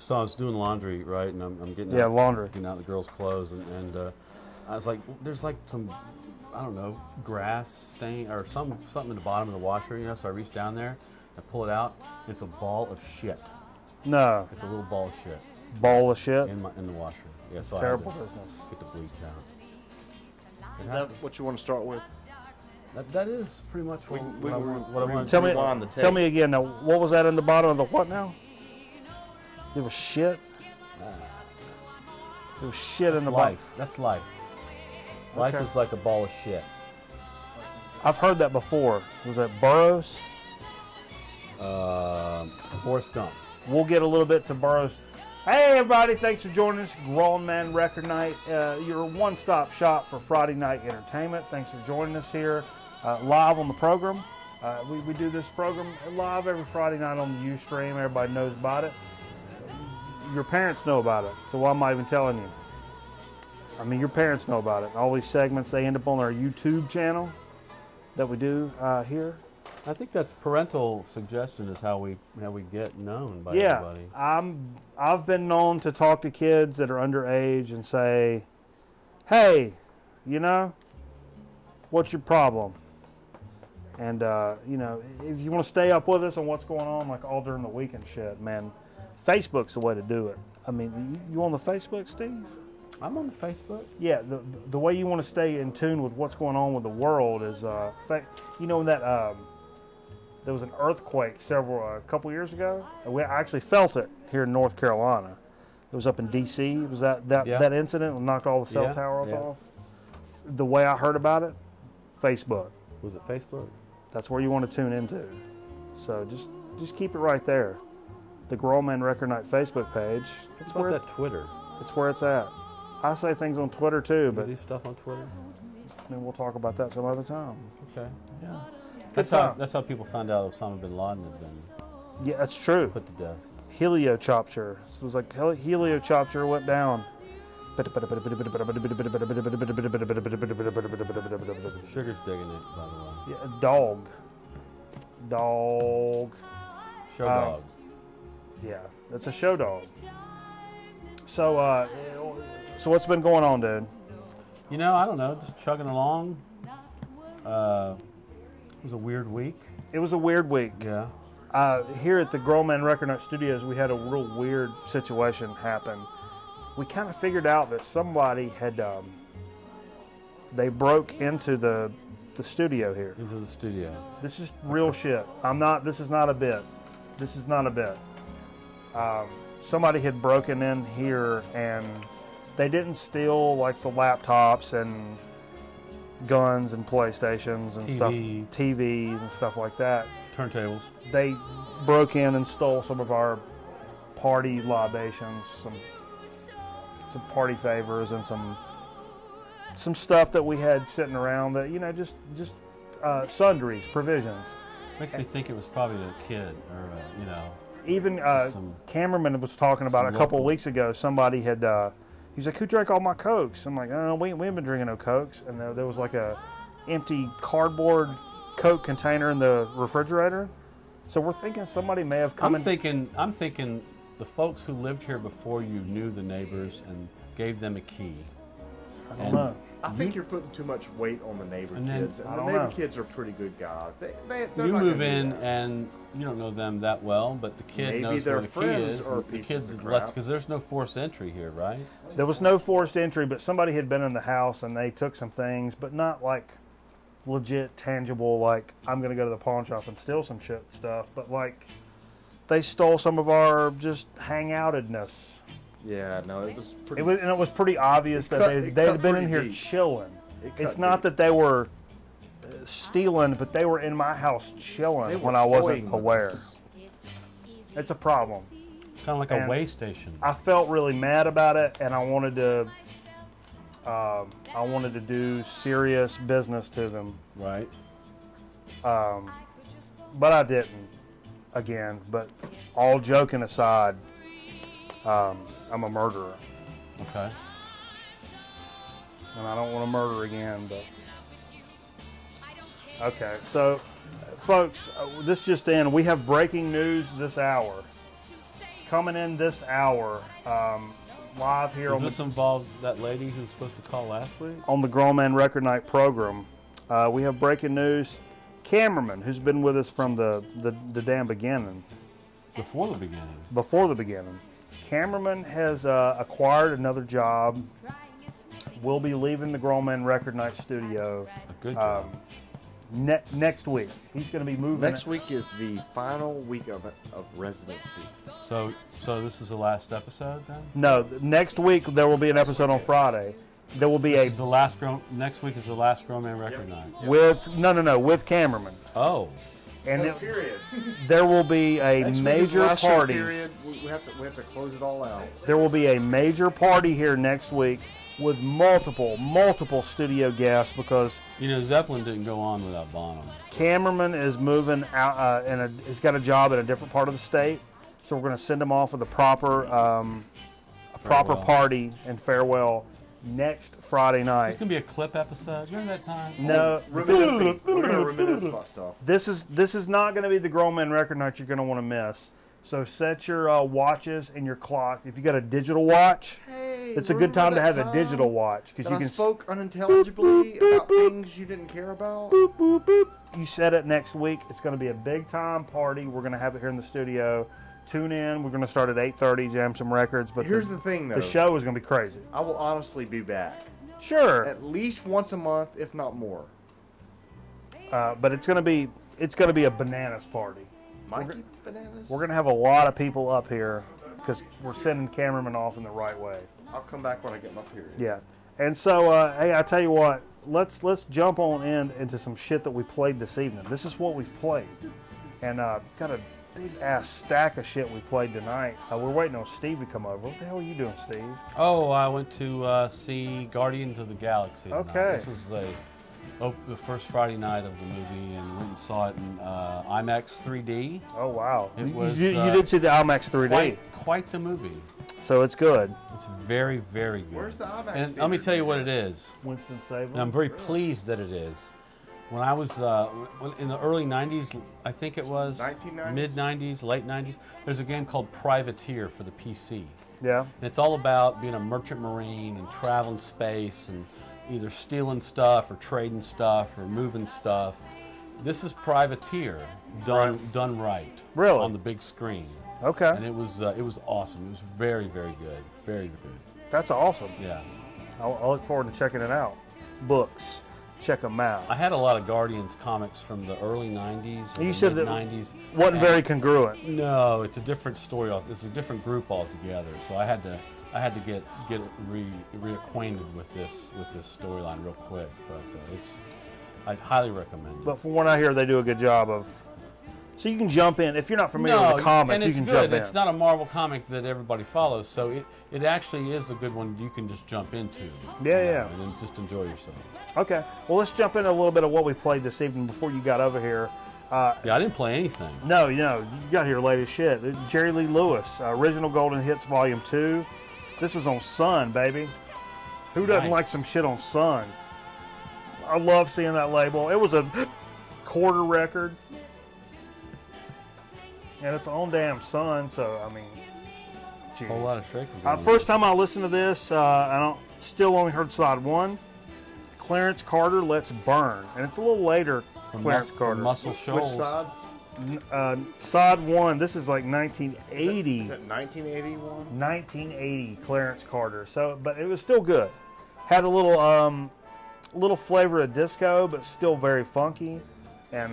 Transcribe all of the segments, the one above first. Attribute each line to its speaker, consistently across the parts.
Speaker 1: So I was doing laundry, right, and I'm getting
Speaker 2: laundry.
Speaker 1: getting out the girls' clothes, and I was like, there's like some, I don't know, grass stain or something in the bottom of the washer, you know. So I reach down there, I pull it out, and it's a ball of shit.
Speaker 2: No.
Speaker 1: It's a little ball of shit.
Speaker 2: Ball of shit?
Speaker 1: In the washer. Yeah, so
Speaker 2: Terrible
Speaker 1: I had to
Speaker 2: business.
Speaker 1: get the bleach out.
Speaker 3: Is that what you want to start with?
Speaker 1: That is pretty much what I want.
Speaker 2: Tell me again. Now, what was that in the bottom of the what now? It was shit. There was shit in the bottom.
Speaker 1: That's life. Life is like a ball of shit.
Speaker 2: I've heard that before. Was that Burroughs?
Speaker 1: Forrest Gump.
Speaker 2: We'll get a little bit to Burroughs. Hey everybody, thanks for joining us. Grown Man Record Night, your one-stop shop for Friday night entertainment. Thanks for joining us here live on the program. We do this program live every Friday night on the Ustream. Everybody knows about it. Your parents know about it, so why am I even telling you? I mean, your parents know about it. All these segments, they end up on our YouTube channel that we do here.
Speaker 1: I think that's parental suggestion is how we get known by everybody.
Speaker 2: I've been known to talk to kids that are underage and say, "Hey, you know, what's your problem?" And you know, if you want to stay up with us on what's going on, like all during the week and shit, man, Facebook's the way to do it. I mean, you on the Facebook, Steve?
Speaker 1: I'm on the Facebook.
Speaker 2: Yeah, the way you want to stay in tune with what's going on with the world is, you know, that there was an earthquake a couple years ago. I actually felt it here in North Carolina. It was up in D.C. It was that incident that knocked all the cell towers off. The way I heard about it, Facebook.
Speaker 1: Was it Facebook?
Speaker 2: That's where you want to tune into. So just keep it right there. The Grown Man Record Night Facebook page.
Speaker 1: What about that Twitter?
Speaker 2: It's where it's at. I say things on Twitter too, but
Speaker 1: do stuff on Twitter.
Speaker 2: I mean, we'll talk about that some other time.
Speaker 1: Okay.
Speaker 2: Yeah.
Speaker 1: That's how people found out Osama bin Laden had been.
Speaker 2: Yeah, that's true.
Speaker 1: Put to death.
Speaker 2: Helichopter. It was like Helichopter went down.
Speaker 1: Sugar's digging it, by the way.
Speaker 2: Yeah, dog.
Speaker 1: Show dog.
Speaker 2: Yeah, it's a show dog. So, so what's been going on, dude?
Speaker 1: You know, I don't know, just chugging along. It was a weird week.
Speaker 2: It was a weird week.
Speaker 1: Yeah.
Speaker 2: Here at the Grown Man Record Night Studios, we had a real weird situation happen. We kind of figured out that somebody had, they broke into the studio here.
Speaker 1: Into the studio.
Speaker 2: This is real shit. This is not a bit. This is not a bit. Somebody had broken in here and they didn't steal like the laptops and guns and PlayStations and stuff, TVs and stuff like that.
Speaker 1: Turntables.
Speaker 2: They broke in and stole some of our party libations, some party favors and some stuff that we had sitting around that, you know, just sundries, provisions.
Speaker 1: Makes me think it was probably a kid or, you know.
Speaker 2: Even cameraman was talking about a couple of weeks ago, somebody had, he was like, "Who drank all my Cokes?" I'm like, "Oh, we haven't been drinking no Cokes." And there was like a empty cardboard Coke container in the refrigerator. So we're thinking somebody may have come
Speaker 1: I'm thinking the folks who lived here before you knew the neighbors and gave them a key.
Speaker 2: I don't know.
Speaker 3: I think you're putting too much weight on the neighbor kids. And the neighbor kids are pretty good guys.
Speaker 1: You move in and you don't know them that well, but the kid knows where the key is. The kid left because there's no forced entry here, right?
Speaker 2: There was no forced entry, but somebody had been in the house and they took some things, but not like legit, tangible, like I'm going to go to the pawn shop and steal some stuff, but like they stole some of our just hangoutedness.
Speaker 3: Yeah, no, it was pretty...
Speaker 2: It was pretty obvious that they had been in here chilling. It's not that they were stealing, but they were in my house chilling when I wasn't aware. It's a problem.
Speaker 1: Kind of like a way station.
Speaker 2: I felt really mad about it, and I wanted to do serious business to them.
Speaker 1: Right.
Speaker 2: But I didn't. Again, but all joking aside, I'm a murderer.
Speaker 1: Okay.
Speaker 2: And I don't want to murder again, but... Okay, so, folks, this just in. We have breaking news this hour. coming in this hour, live here
Speaker 1: Does
Speaker 2: on
Speaker 1: this involve that lady who was supposed to call last week?
Speaker 2: on the Grown Man Record Night program. We have breaking news. Cameraman, who's been with us from the damn beginning,
Speaker 1: Before the beginning.
Speaker 2: before the beginning. Cameraman has acquired another job. Will be leaving the Grown Man Record Night studio
Speaker 1: A good job.
Speaker 2: next week. He's going to be moving.
Speaker 3: Next week is the final week of residency.
Speaker 1: So this is the last episode then?
Speaker 2: No, next week there will be an episode on Friday. There will be
Speaker 1: This is the last next week is the last Grown Man Record Night.
Speaker 2: with with Cameraman,
Speaker 1: Oh.
Speaker 2: and
Speaker 3: Period.
Speaker 2: there will be a
Speaker 3: Next week is
Speaker 2: major
Speaker 3: last show
Speaker 2: party.
Speaker 3: period. We have to close it all out.
Speaker 2: There will be a major party here next week with multiple studio guests because
Speaker 1: You know, Zeppelin didn't go on without Bonham.
Speaker 2: Cameraman is moving out he's got a job in a different part of the state, so we're going to send him off with a proper
Speaker 1: Farewell.
Speaker 2: party and farewell next Friday
Speaker 1: Is
Speaker 2: night.
Speaker 1: this going to be a clip episode? Remember that time?
Speaker 2: No,
Speaker 3: Reminiscing. We're going to reminisce about stuff.
Speaker 2: this is not going to be the Grown Man Record Night you're going to want to miss. So set your watches and your clock. If you got a digital watch,
Speaker 3: Hey,
Speaker 2: it's a good time to have
Speaker 3: remember
Speaker 2: a
Speaker 3: that
Speaker 2: digital watch because
Speaker 3: that
Speaker 2: you
Speaker 3: I
Speaker 2: can
Speaker 3: spoke unintelligibly about things you didn't care about.
Speaker 2: boop, boop, boop. You set it next week. It's going to be a big time party. We're going to have it here in the studio. Tune in. We're going to start at 8:30. Jam some records. But
Speaker 3: Here's the thing, though.
Speaker 2: the show is going to be crazy.
Speaker 3: I will honestly be back
Speaker 2: Sure,
Speaker 3: at least once a month, if not more.
Speaker 2: but it's going to be a bananas party.
Speaker 3: Mikey Bananas?
Speaker 2: We're going to have a lot of people up here because we're sending Cameraman off in the right way.
Speaker 3: I'll come back when I get my period.
Speaker 2: Yeah. And so, hey, I tell you what, let's jump on into some shit that we played this evening. This is what we've played, and got a big ass stack of shit we played tonight. We're waiting on Steve to come over. What the hell are you doing, Steve?
Speaker 1: Oh, I went to see Guardians of the Galaxy tonight.
Speaker 2: Okay.
Speaker 1: This was the first Friday night of the movie, and went and saw it in IMAX 3D.
Speaker 2: Oh wow,
Speaker 1: It was,
Speaker 2: you did see the IMAX 3D,
Speaker 1: Quite the movie.
Speaker 2: so it's good.
Speaker 1: It's very, very good.
Speaker 3: Where's the IMAX
Speaker 1: And let me tell you what it is.
Speaker 2: Winston Salem.
Speaker 1: And I'm very pleased that it is. When I was in the early 90s, I think it was
Speaker 3: 1990s?
Speaker 1: mid 90s, late 90s, there's a game called Privateer for the PC.
Speaker 2: Yeah.
Speaker 1: And it's all about being a merchant marine and traveling space and either stealing stuff or trading stuff or moving stuff. This is Privateer done right.
Speaker 2: Really?
Speaker 1: On the big screen.
Speaker 2: Okay.
Speaker 1: And it was awesome. It was very, very good. Very good.
Speaker 2: That's awesome.
Speaker 1: Yeah.
Speaker 2: I'll look forward to checking it out. Books, check them out.
Speaker 1: I had a lot of Guardians comics from the early 90s.
Speaker 2: You said that
Speaker 1: 90s.
Speaker 2: wasn't very congruent.
Speaker 1: No, it's a different story. It's a different group altogether. So I had to get reacquainted with this storyline real quick. But I highly recommend it.
Speaker 2: But from what I hear, they do a good job of. So you can jump in if you're not familiar with the comics.
Speaker 1: and
Speaker 2: You
Speaker 1: it's
Speaker 2: can
Speaker 1: good.
Speaker 2: jump in.
Speaker 1: It's not a Marvel comic that everybody follows, so it actually is a good one you can just jump into.
Speaker 2: Yeah.
Speaker 1: And then just enjoy yourself.
Speaker 2: Okay. Well, let's jump into a little bit of what we played this evening before you got over here.
Speaker 1: Yeah, I didn't play anything.
Speaker 2: No, you got here late as shit. Jerry Lee Lewis, Original Golden Hits Volume 2. This is on Sun, baby. Who doesn't
Speaker 1: Nice.
Speaker 2: like some shit on Sun? I love seeing that label. It was a quarter record. And it's on damn Sun, so, I mean,
Speaker 1: A whole lot of shakers.
Speaker 2: first time I listened to this, still only heard side one. Clarence Carter, Let's Burn. And it's a little later, Clarence Carter.
Speaker 1: Muscle
Speaker 3: Which
Speaker 1: Shoals.
Speaker 3: side?
Speaker 2: Side one, this is like 1980.
Speaker 3: Is it 1981?
Speaker 2: 1980 Clarence Carter. So, but it was still good. Had a little flavor of disco, but still very funky. And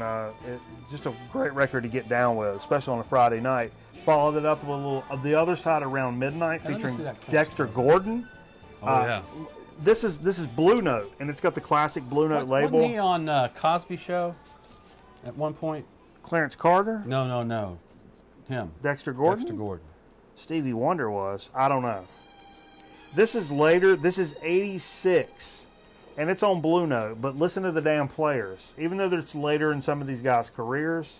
Speaker 2: just a great record to get down with, especially on a Friday night. Followed it up with a little of the other side around midnight,
Speaker 1: Hey, let me
Speaker 2: featuring
Speaker 1: see that Clarence
Speaker 2: Dexter Gordon.
Speaker 1: Oh, yeah.
Speaker 2: This is Blue Note, and it's got the classic Blue Note label.
Speaker 1: Wasn't he on Cosby Show at one point?
Speaker 2: Clarence Carter,
Speaker 1: No. Him.
Speaker 2: Dexter Gordon.
Speaker 1: Dexter Gordon.
Speaker 2: Stevie Wonder was. I don't know. This is later. This is 86. And it's on Blue Note. But listen to the damn players. Even though it's later in some of these guys' careers.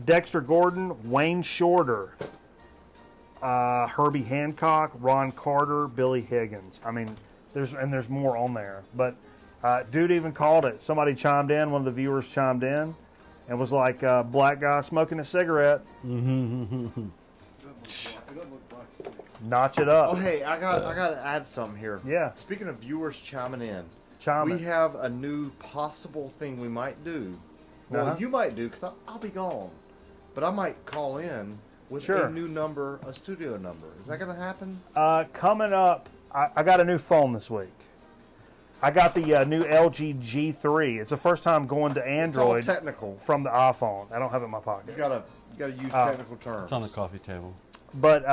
Speaker 2: Dexter Gordon, Wayne Shorter, Herbie Hancock, Ron Carter, Billy Higgins. I mean, there's more on there. But dude even called it. Somebody chimed in. One of the viewers chimed in. and was like a black guy smoking a cigarette. Notch it up.
Speaker 3: Oh, hey, I got to add something here.
Speaker 2: Yeah.
Speaker 3: Speaking of viewers chiming in,
Speaker 2: Chime
Speaker 3: we
Speaker 2: in.
Speaker 3: have a new possible thing we might do. Well, you might do because I'll be gone, but I might call in with a new number, a studio number. Is that going to happen?
Speaker 2: Coming up, I got a new phone this week. I got the new LG G3. It's the first time going to Android.
Speaker 3: It's all technical.
Speaker 2: From the iPhone. I don't have it in my pocket.
Speaker 3: You gotta use technical terms.
Speaker 1: It's on the coffee table.
Speaker 2: But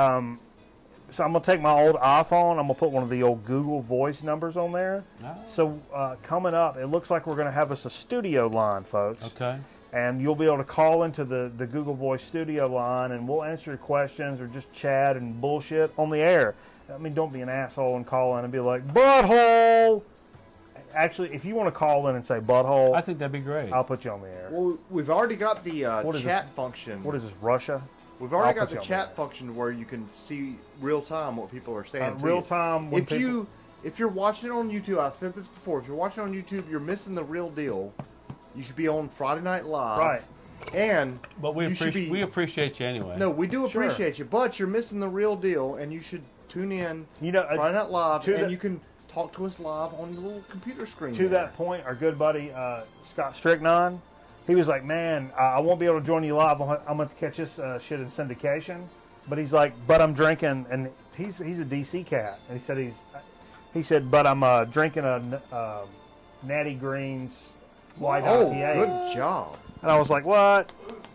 Speaker 2: so I'm gonna take my old iPhone. I'm gonna put one of the old Google Voice numbers on there.
Speaker 1: Oh.
Speaker 2: So coming up, it looks like we're gonna have us a studio line, folks.
Speaker 1: Okay.
Speaker 2: And you'll be able to call into the Google Voice studio line, and we'll answer your questions or just chat and bullshit on the air. I mean, don't be an asshole and call in and be like, butthole! Actually, if you want to call in and say butthole,
Speaker 1: I think that'd be great.
Speaker 2: I'll put you on the air.
Speaker 3: Well, we've already got the chat
Speaker 2: this?
Speaker 3: function.
Speaker 2: What is this, Russia?
Speaker 3: We've already
Speaker 2: I'll
Speaker 3: got
Speaker 2: put
Speaker 3: the
Speaker 2: you on
Speaker 3: chat
Speaker 2: there.
Speaker 3: function where you can see real time what people are saying. to
Speaker 2: Real
Speaker 3: you.
Speaker 2: time.
Speaker 3: If you're watching it on YouTube, I've said this before. If you're watching on YouTube, you're missing the real deal. You should be on Friday Night Live.
Speaker 2: Right.
Speaker 3: And
Speaker 1: But we appreciate you anyway.
Speaker 3: No, we do appreciate you, but you're missing the real deal, and you should tune in. Friday Night Live, and you can talk to us live on the little computer screen.
Speaker 2: To that point, our good buddy Scott Stricknon, he was like, "Man, I won't be able to join you live. I'm going to catch this shit in syndication." But he's like, "But I'm drinking," and he's a DC cat, and he said, "But I'm drinking a Natty Greens white IPA."
Speaker 3: Good job.
Speaker 2: And I was like, "What?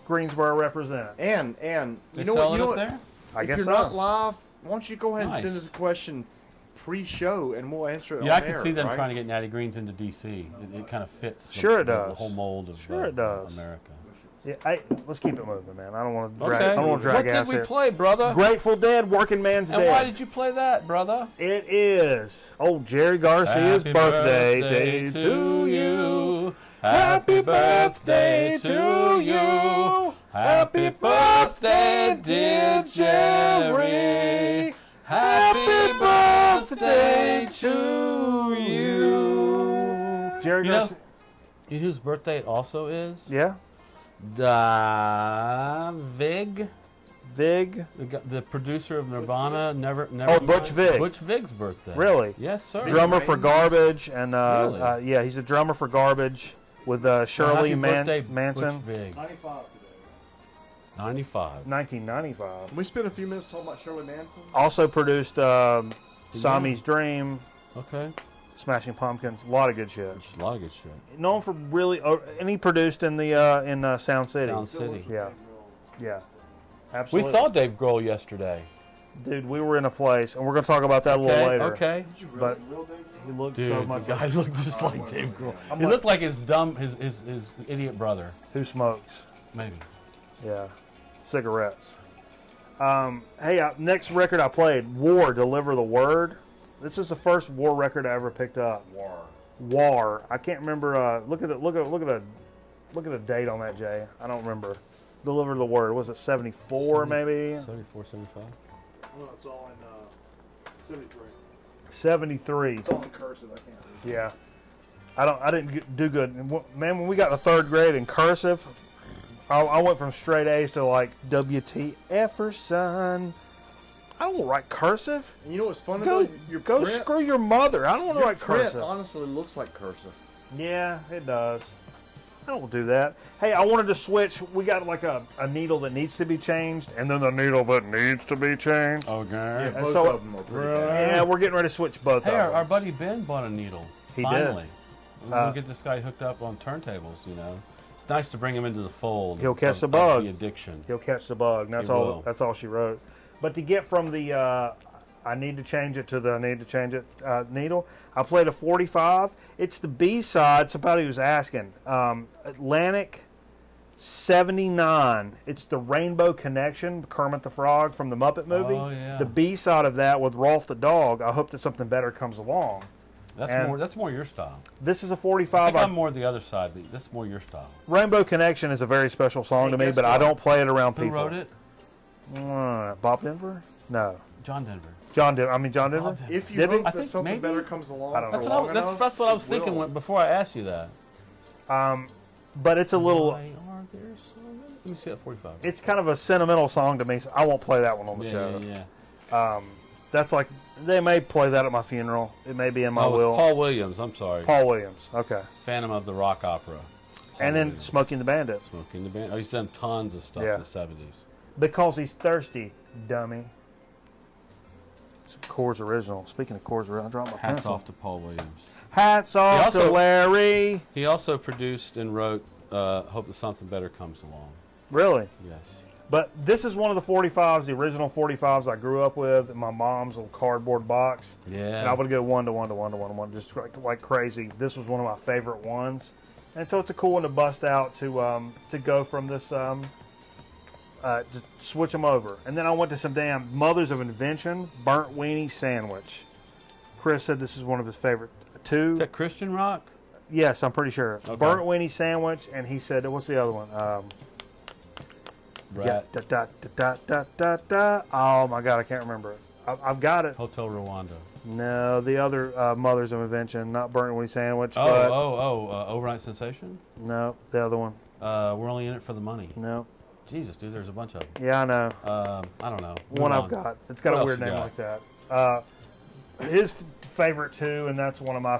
Speaker 2: Greensboro represent."
Speaker 3: And
Speaker 1: They
Speaker 3: you know
Speaker 1: sell
Speaker 3: what?
Speaker 1: it
Speaker 3: You know
Speaker 1: up
Speaker 3: what?
Speaker 1: there?
Speaker 2: I guess
Speaker 3: if
Speaker 2: so.
Speaker 3: you're not live, why don't you go ahead and send
Speaker 1: Nice.
Speaker 3: us a question pre-show, and we'll answer it
Speaker 1: Yeah,
Speaker 3: on
Speaker 1: I can
Speaker 3: air,
Speaker 1: see them
Speaker 3: right?
Speaker 1: trying to get Natty Greens into DC. It kind of fits.
Speaker 2: Sure it
Speaker 1: the
Speaker 2: does.
Speaker 1: whole mold of
Speaker 2: Sure it does.
Speaker 1: America.
Speaker 2: Yeah, let's keep it moving, man. I don't want to drag.
Speaker 1: Okay.
Speaker 2: I don't want to drag
Speaker 1: What
Speaker 2: ass
Speaker 1: did we
Speaker 2: here.
Speaker 1: play, brother?
Speaker 2: Grateful Dead, Working Man's
Speaker 1: And
Speaker 2: Dead.
Speaker 1: why did you play that, brother?
Speaker 2: It is old Jerry Garcia's
Speaker 1: Happy
Speaker 2: birthday to you. Happy birthday to you.
Speaker 1: Happy birthday, dear Jerry. Happy birthday to you.
Speaker 2: Jerry
Speaker 1: You know,
Speaker 2: Garcia.
Speaker 1: you know whose birthday it also is?
Speaker 2: Yeah.
Speaker 1: Vig,
Speaker 2: Vig.
Speaker 1: the producer of Nirvana. Never.
Speaker 2: Oh, Butch Vig.
Speaker 1: Butch Vig's birthday.
Speaker 2: Really?
Speaker 1: Yes, sir.
Speaker 2: Drummer for Garbage, and
Speaker 1: Really?
Speaker 2: yeah, he's a drummer for Garbage with Shirley
Speaker 1: Happy birthday,
Speaker 2: Manson.
Speaker 1: Butch Vig. 95.
Speaker 2: 1995.
Speaker 3: Can we spend a few minutes talking about Shirley Manson?
Speaker 2: Also produced Sami's Dream,
Speaker 1: Okay.
Speaker 2: Smashing Pumpkins, a lot of good shit.
Speaker 1: Just a lot of good shit.
Speaker 2: Known for really, and he produced in the Sound City.
Speaker 1: Sound City.
Speaker 2: Yeah, yeah,
Speaker 1: We
Speaker 2: absolutely.
Speaker 1: saw Dave Grohl yesterday.
Speaker 2: Dude, we were in a place, and we're gonna talk about that a little later.
Speaker 1: Okay.
Speaker 2: But he looked
Speaker 1: Dude,
Speaker 2: so
Speaker 1: the
Speaker 2: much.
Speaker 1: guy looked just like Dave Grohl.
Speaker 2: I'm
Speaker 1: He
Speaker 2: like-
Speaker 1: looked like his his idiot brother.
Speaker 2: Who smokes?
Speaker 1: Maybe.
Speaker 2: Yeah, cigarettes. Hey, next record I played, War, Deliver the Word. This is the first War record I ever picked up. War. I can't remember. Look at a date on that, Jay. I don't remember. Deliver the Word. Was it 74 maybe?
Speaker 1: 74, 75.
Speaker 4: Well, it's all in 73.
Speaker 2: 73.
Speaker 4: It's all in cursive. I can't read.
Speaker 2: Yeah. I didn't do good. And man, when we got to third grade in cursive, I went from straight A's to like WTF, son. I don't write cursive.
Speaker 3: And you know what's funny
Speaker 2: Go,
Speaker 3: though? Your
Speaker 2: go
Speaker 3: print,
Speaker 2: screw your mother. I don't want to
Speaker 3: your
Speaker 2: write
Speaker 3: print
Speaker 2: cursive.
Speaker 3: honestly looks like cursive.
Speaker 2: Yeah, it does. I don't do that. Hey, I wanted to switch. We got like a needle that needs to be changed, and then the needle that needs to be changed.
Speaker 1: Okay.
Speaker 3: Yeah, both
Speaker 2: so-
Speaker 3: of them are pretty bad.
Speaker 2: Yeah, we're getting ready to switch both
Speaker 1: Hey,
Speaker 2: of them.
Speaker 1: our buddy Ben bought a needle.
Speaker 2: He did.
Speaker 1: Finally. We'll get this guy hooked up on turntables, you know. It's nice to bring him into the fold.
Speaker 2: He'll catch
Speaker 1: of-
Speaker 2: the bug.
Speaker 1: of the addiction.
Speaker 2: He'll catch the bug. And that's
Speaker 1: He
Speaker 2: all.
Speaker 1: will.
Speaker 2: That's all she wrote. But to get from the I need to change it to the I need to change it needle, I played a 45. It's the B side. Somebody was asking. Atlantic 79. It's the Rainbow Connection, Kermit the Frog from the Muppet movie.
Speaker 1: Oh, yeah.
Speaker 2: The B side of that with Rolf the dog. I hope that something better comes along.
Speaker 1: That's more your style.
Speaker 2: This is a
Speaker 1: I
Speaker 2: 45.
Speaker 1: think I'm more the other side. But that's more your style.
Speaker 2: Rainbow Connection is a very special song
Speaker 3: Hey,
Speaker 2: to me,
Speaker 3: guess
Speaker 2: but I
Speaker 3: what?
Speaker 2: don't play it around
Speaker 1: Who
Speaker 2: people.
Speaker 1: wrote it?
Speaker 2: Bob Denver? No.
Speaker 1: John Denver.
Speaker 2: John Denver?
Speaker 1: Bob Denver.
Speaker 3: If you
Speaker 2: Did he?
Speaker 3: hope
Speaker 1: I
Speaker 3: that
Speaker 1: think
Speaker 3: something
Speaker 1: maybe.
Speaker 3: better comes along,
Speaker 2: I don't know.
Speaker 1: That's
Speaker 3: for
Speaker 1: what,
Speaker 3: long
Speaker 1: that's
Speaker 3: enough,
Speaker 1: what I was
Speaker 3: it
Speaker 1: thinking
Speaker 3: will.
Speaker 1: before I asked you that.
Speaker 2: But it's a little.
Speaker 1: Why are there's so many. Let me see that 45.
Speaker 2: It's kind of a sentimental song to me, so I won't play that one on the
Speaker 1: yeah,
Speaker 2: show.
Speaker 1: yeah.
Speaker 2: That's like, they may play that at my funeral. It may be in my
Speaker 1: Oh,
Speaker 2: will.
Speaker 1: it's Paul Williams. I'm sorry.
Speaker 2: Paul Williams. Okay.
Speaker 1: Phantom of the Rock Opera. Paul
Speaker 2: And then
Speaker 1: Williams.
Speaker 2: Smokey and the Bandit.
Speaker 1: Smoking the Band. Oh, he's done tons of stuff
Speaker 2: Yeah.
Speaker 1: in the 70s.
Speaker 2: Because he's thirsty, dummy. It's a Coors original. Speaking of Coors original, I dropped my
Speaker 1: Hats
Speaker 2: pencil.
Speaker 1: off to Paul Williams.
Speaker 2: Hats off to
Speaker 1: also-
Speaker 2: Larry.
Speaker 1: He also produced and wrote Hope That Something Better Comes Along.
Speaker 2: Really?
Speaker 1: Yes.
Speaker 2: But this is one of the 45s, the original 45s I grew up with in my mom's little cardboard box.
Speaker 1: Yeah.
Speaker 2: And I would go 1 to 1 to 1 to 1 to 1, just like crazy. This was one of my favorite ones. And so it's a cool one to bust out to go from this, just switch them over. And then I went to some damn Mothers of Invention burnt weenie sandwich. Chris said this is one of his favorite. Two.
Speaker 1: Is that Christian rock?
Speaker 2: Yes, I'm pretty sure.
Speaker 1: Okay.
Speaker 2: Burnt weenie sandwich, and he said, what's the other one?
Speaker 1: Rat.
Speaker 2: Da, da, da, da, da, da. Oh my God, I can't remember it. I've got it.
Speaker 1: Hotel Rwanda.
Speaker 2: No, the other Mothers of Invention, not burnt weenie sandwich.
Speaker 1: Oh,
Speaker 2: but
Speaker 1: Overnight Sensation?
Speaker 2: no, the other one.
Speaker 1: We're only in it for the money.
Speaker 2: No.
Speaker 1: Jesus, dude, there's a bunch of them.
Speaker 2: Yeah, I know.
Speaker 1: I don't know.
Speaker 2: One
Speaker 1: Move
Speaker 2: I've
Speaker 1: on.
Speaker 2: got. It's got
Speaker 1: What
Speaker 2: a
Speaker 1: else
Speaker 2: weird
Speaker 1: you
Speaker 2: name
Speaker 1: got?
Speaker 2: like that. His favorite too, and that's one of my.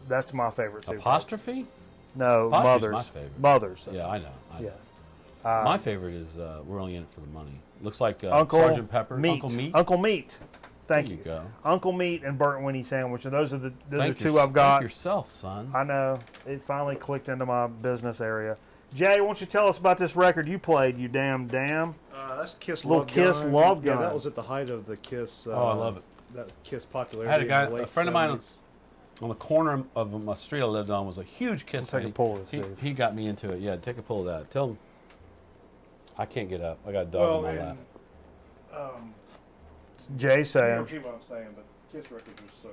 Speaker 2: That's my favorite too.
Speaker 1: Apostrophe?
Speaker 2: No,
Speaker 1: Apostrophe's
Speaker 2: Mothers.
Speaker 1: my favorite.
Speaker 2: Mothers.
Speaker 1: Yeah, I know. I know.
Speaker 2: Yeah.
Speaker 1: My favorite is We're Only in It for the Money. Looks like
Speaker 2: Uncle
Speaker 1: Sergeant Pepper.
Speaker 2: Meat.
Speaker 1: Uncle Meat.
Speaker 2: Uncle Meat. Thank
Speaker 1: There
Speaker 2: you.
Speaker 1: you go.
Speaker 2: Uncle Meat and burnt weenie sandwich, and those are the
Speaker 1: Thank
Speaker 2: two
Speaker 1: your-
Speaker 2: I've got.
Speaker 1: Thank yourself, son.
Speaker 2: I know. It finally clicked into my business area. Jay, why don't you tell us about this record you played, you damn.
Speaker 3: That's Kiss
Speaker 2: Little
Speaker 3: Love
Speaker 2: Kiss
Speaker 3: Gun.
Speaker 2: Love
Speaker 4: Yeah,
Speaker 2: Gun.
Speaker 4: that was at the height of the Kiss.
Speaker 1: Oh, I love it.
Speaker 4: That Kiss popularity.
Speaker 1: I had a guy,
Speaker 4: in the late
Speaker 1: a friend of mine
Speaker 4: 70s.
Speaker 1: on the corner of my street I lived on was a huge Kiss
Speaker 2: Take a
Speaker 1: fan.
Speaker 2: pull of this,
Speaker 1: He,
Speaker 2: Steve.
Speaker 1: he got me into it. Yeah, take a pull of that. Tell him. I can't get up. I got a dog
Speaker 4: Well,
Speaker 1: in my
Speaker 4: and
Speaker 1: lap.
Speaker 2: Jay
Speaker 4: you
Speaker 2: saying.
Speaker 4: don't keep what I'm saying, but Kiss records are so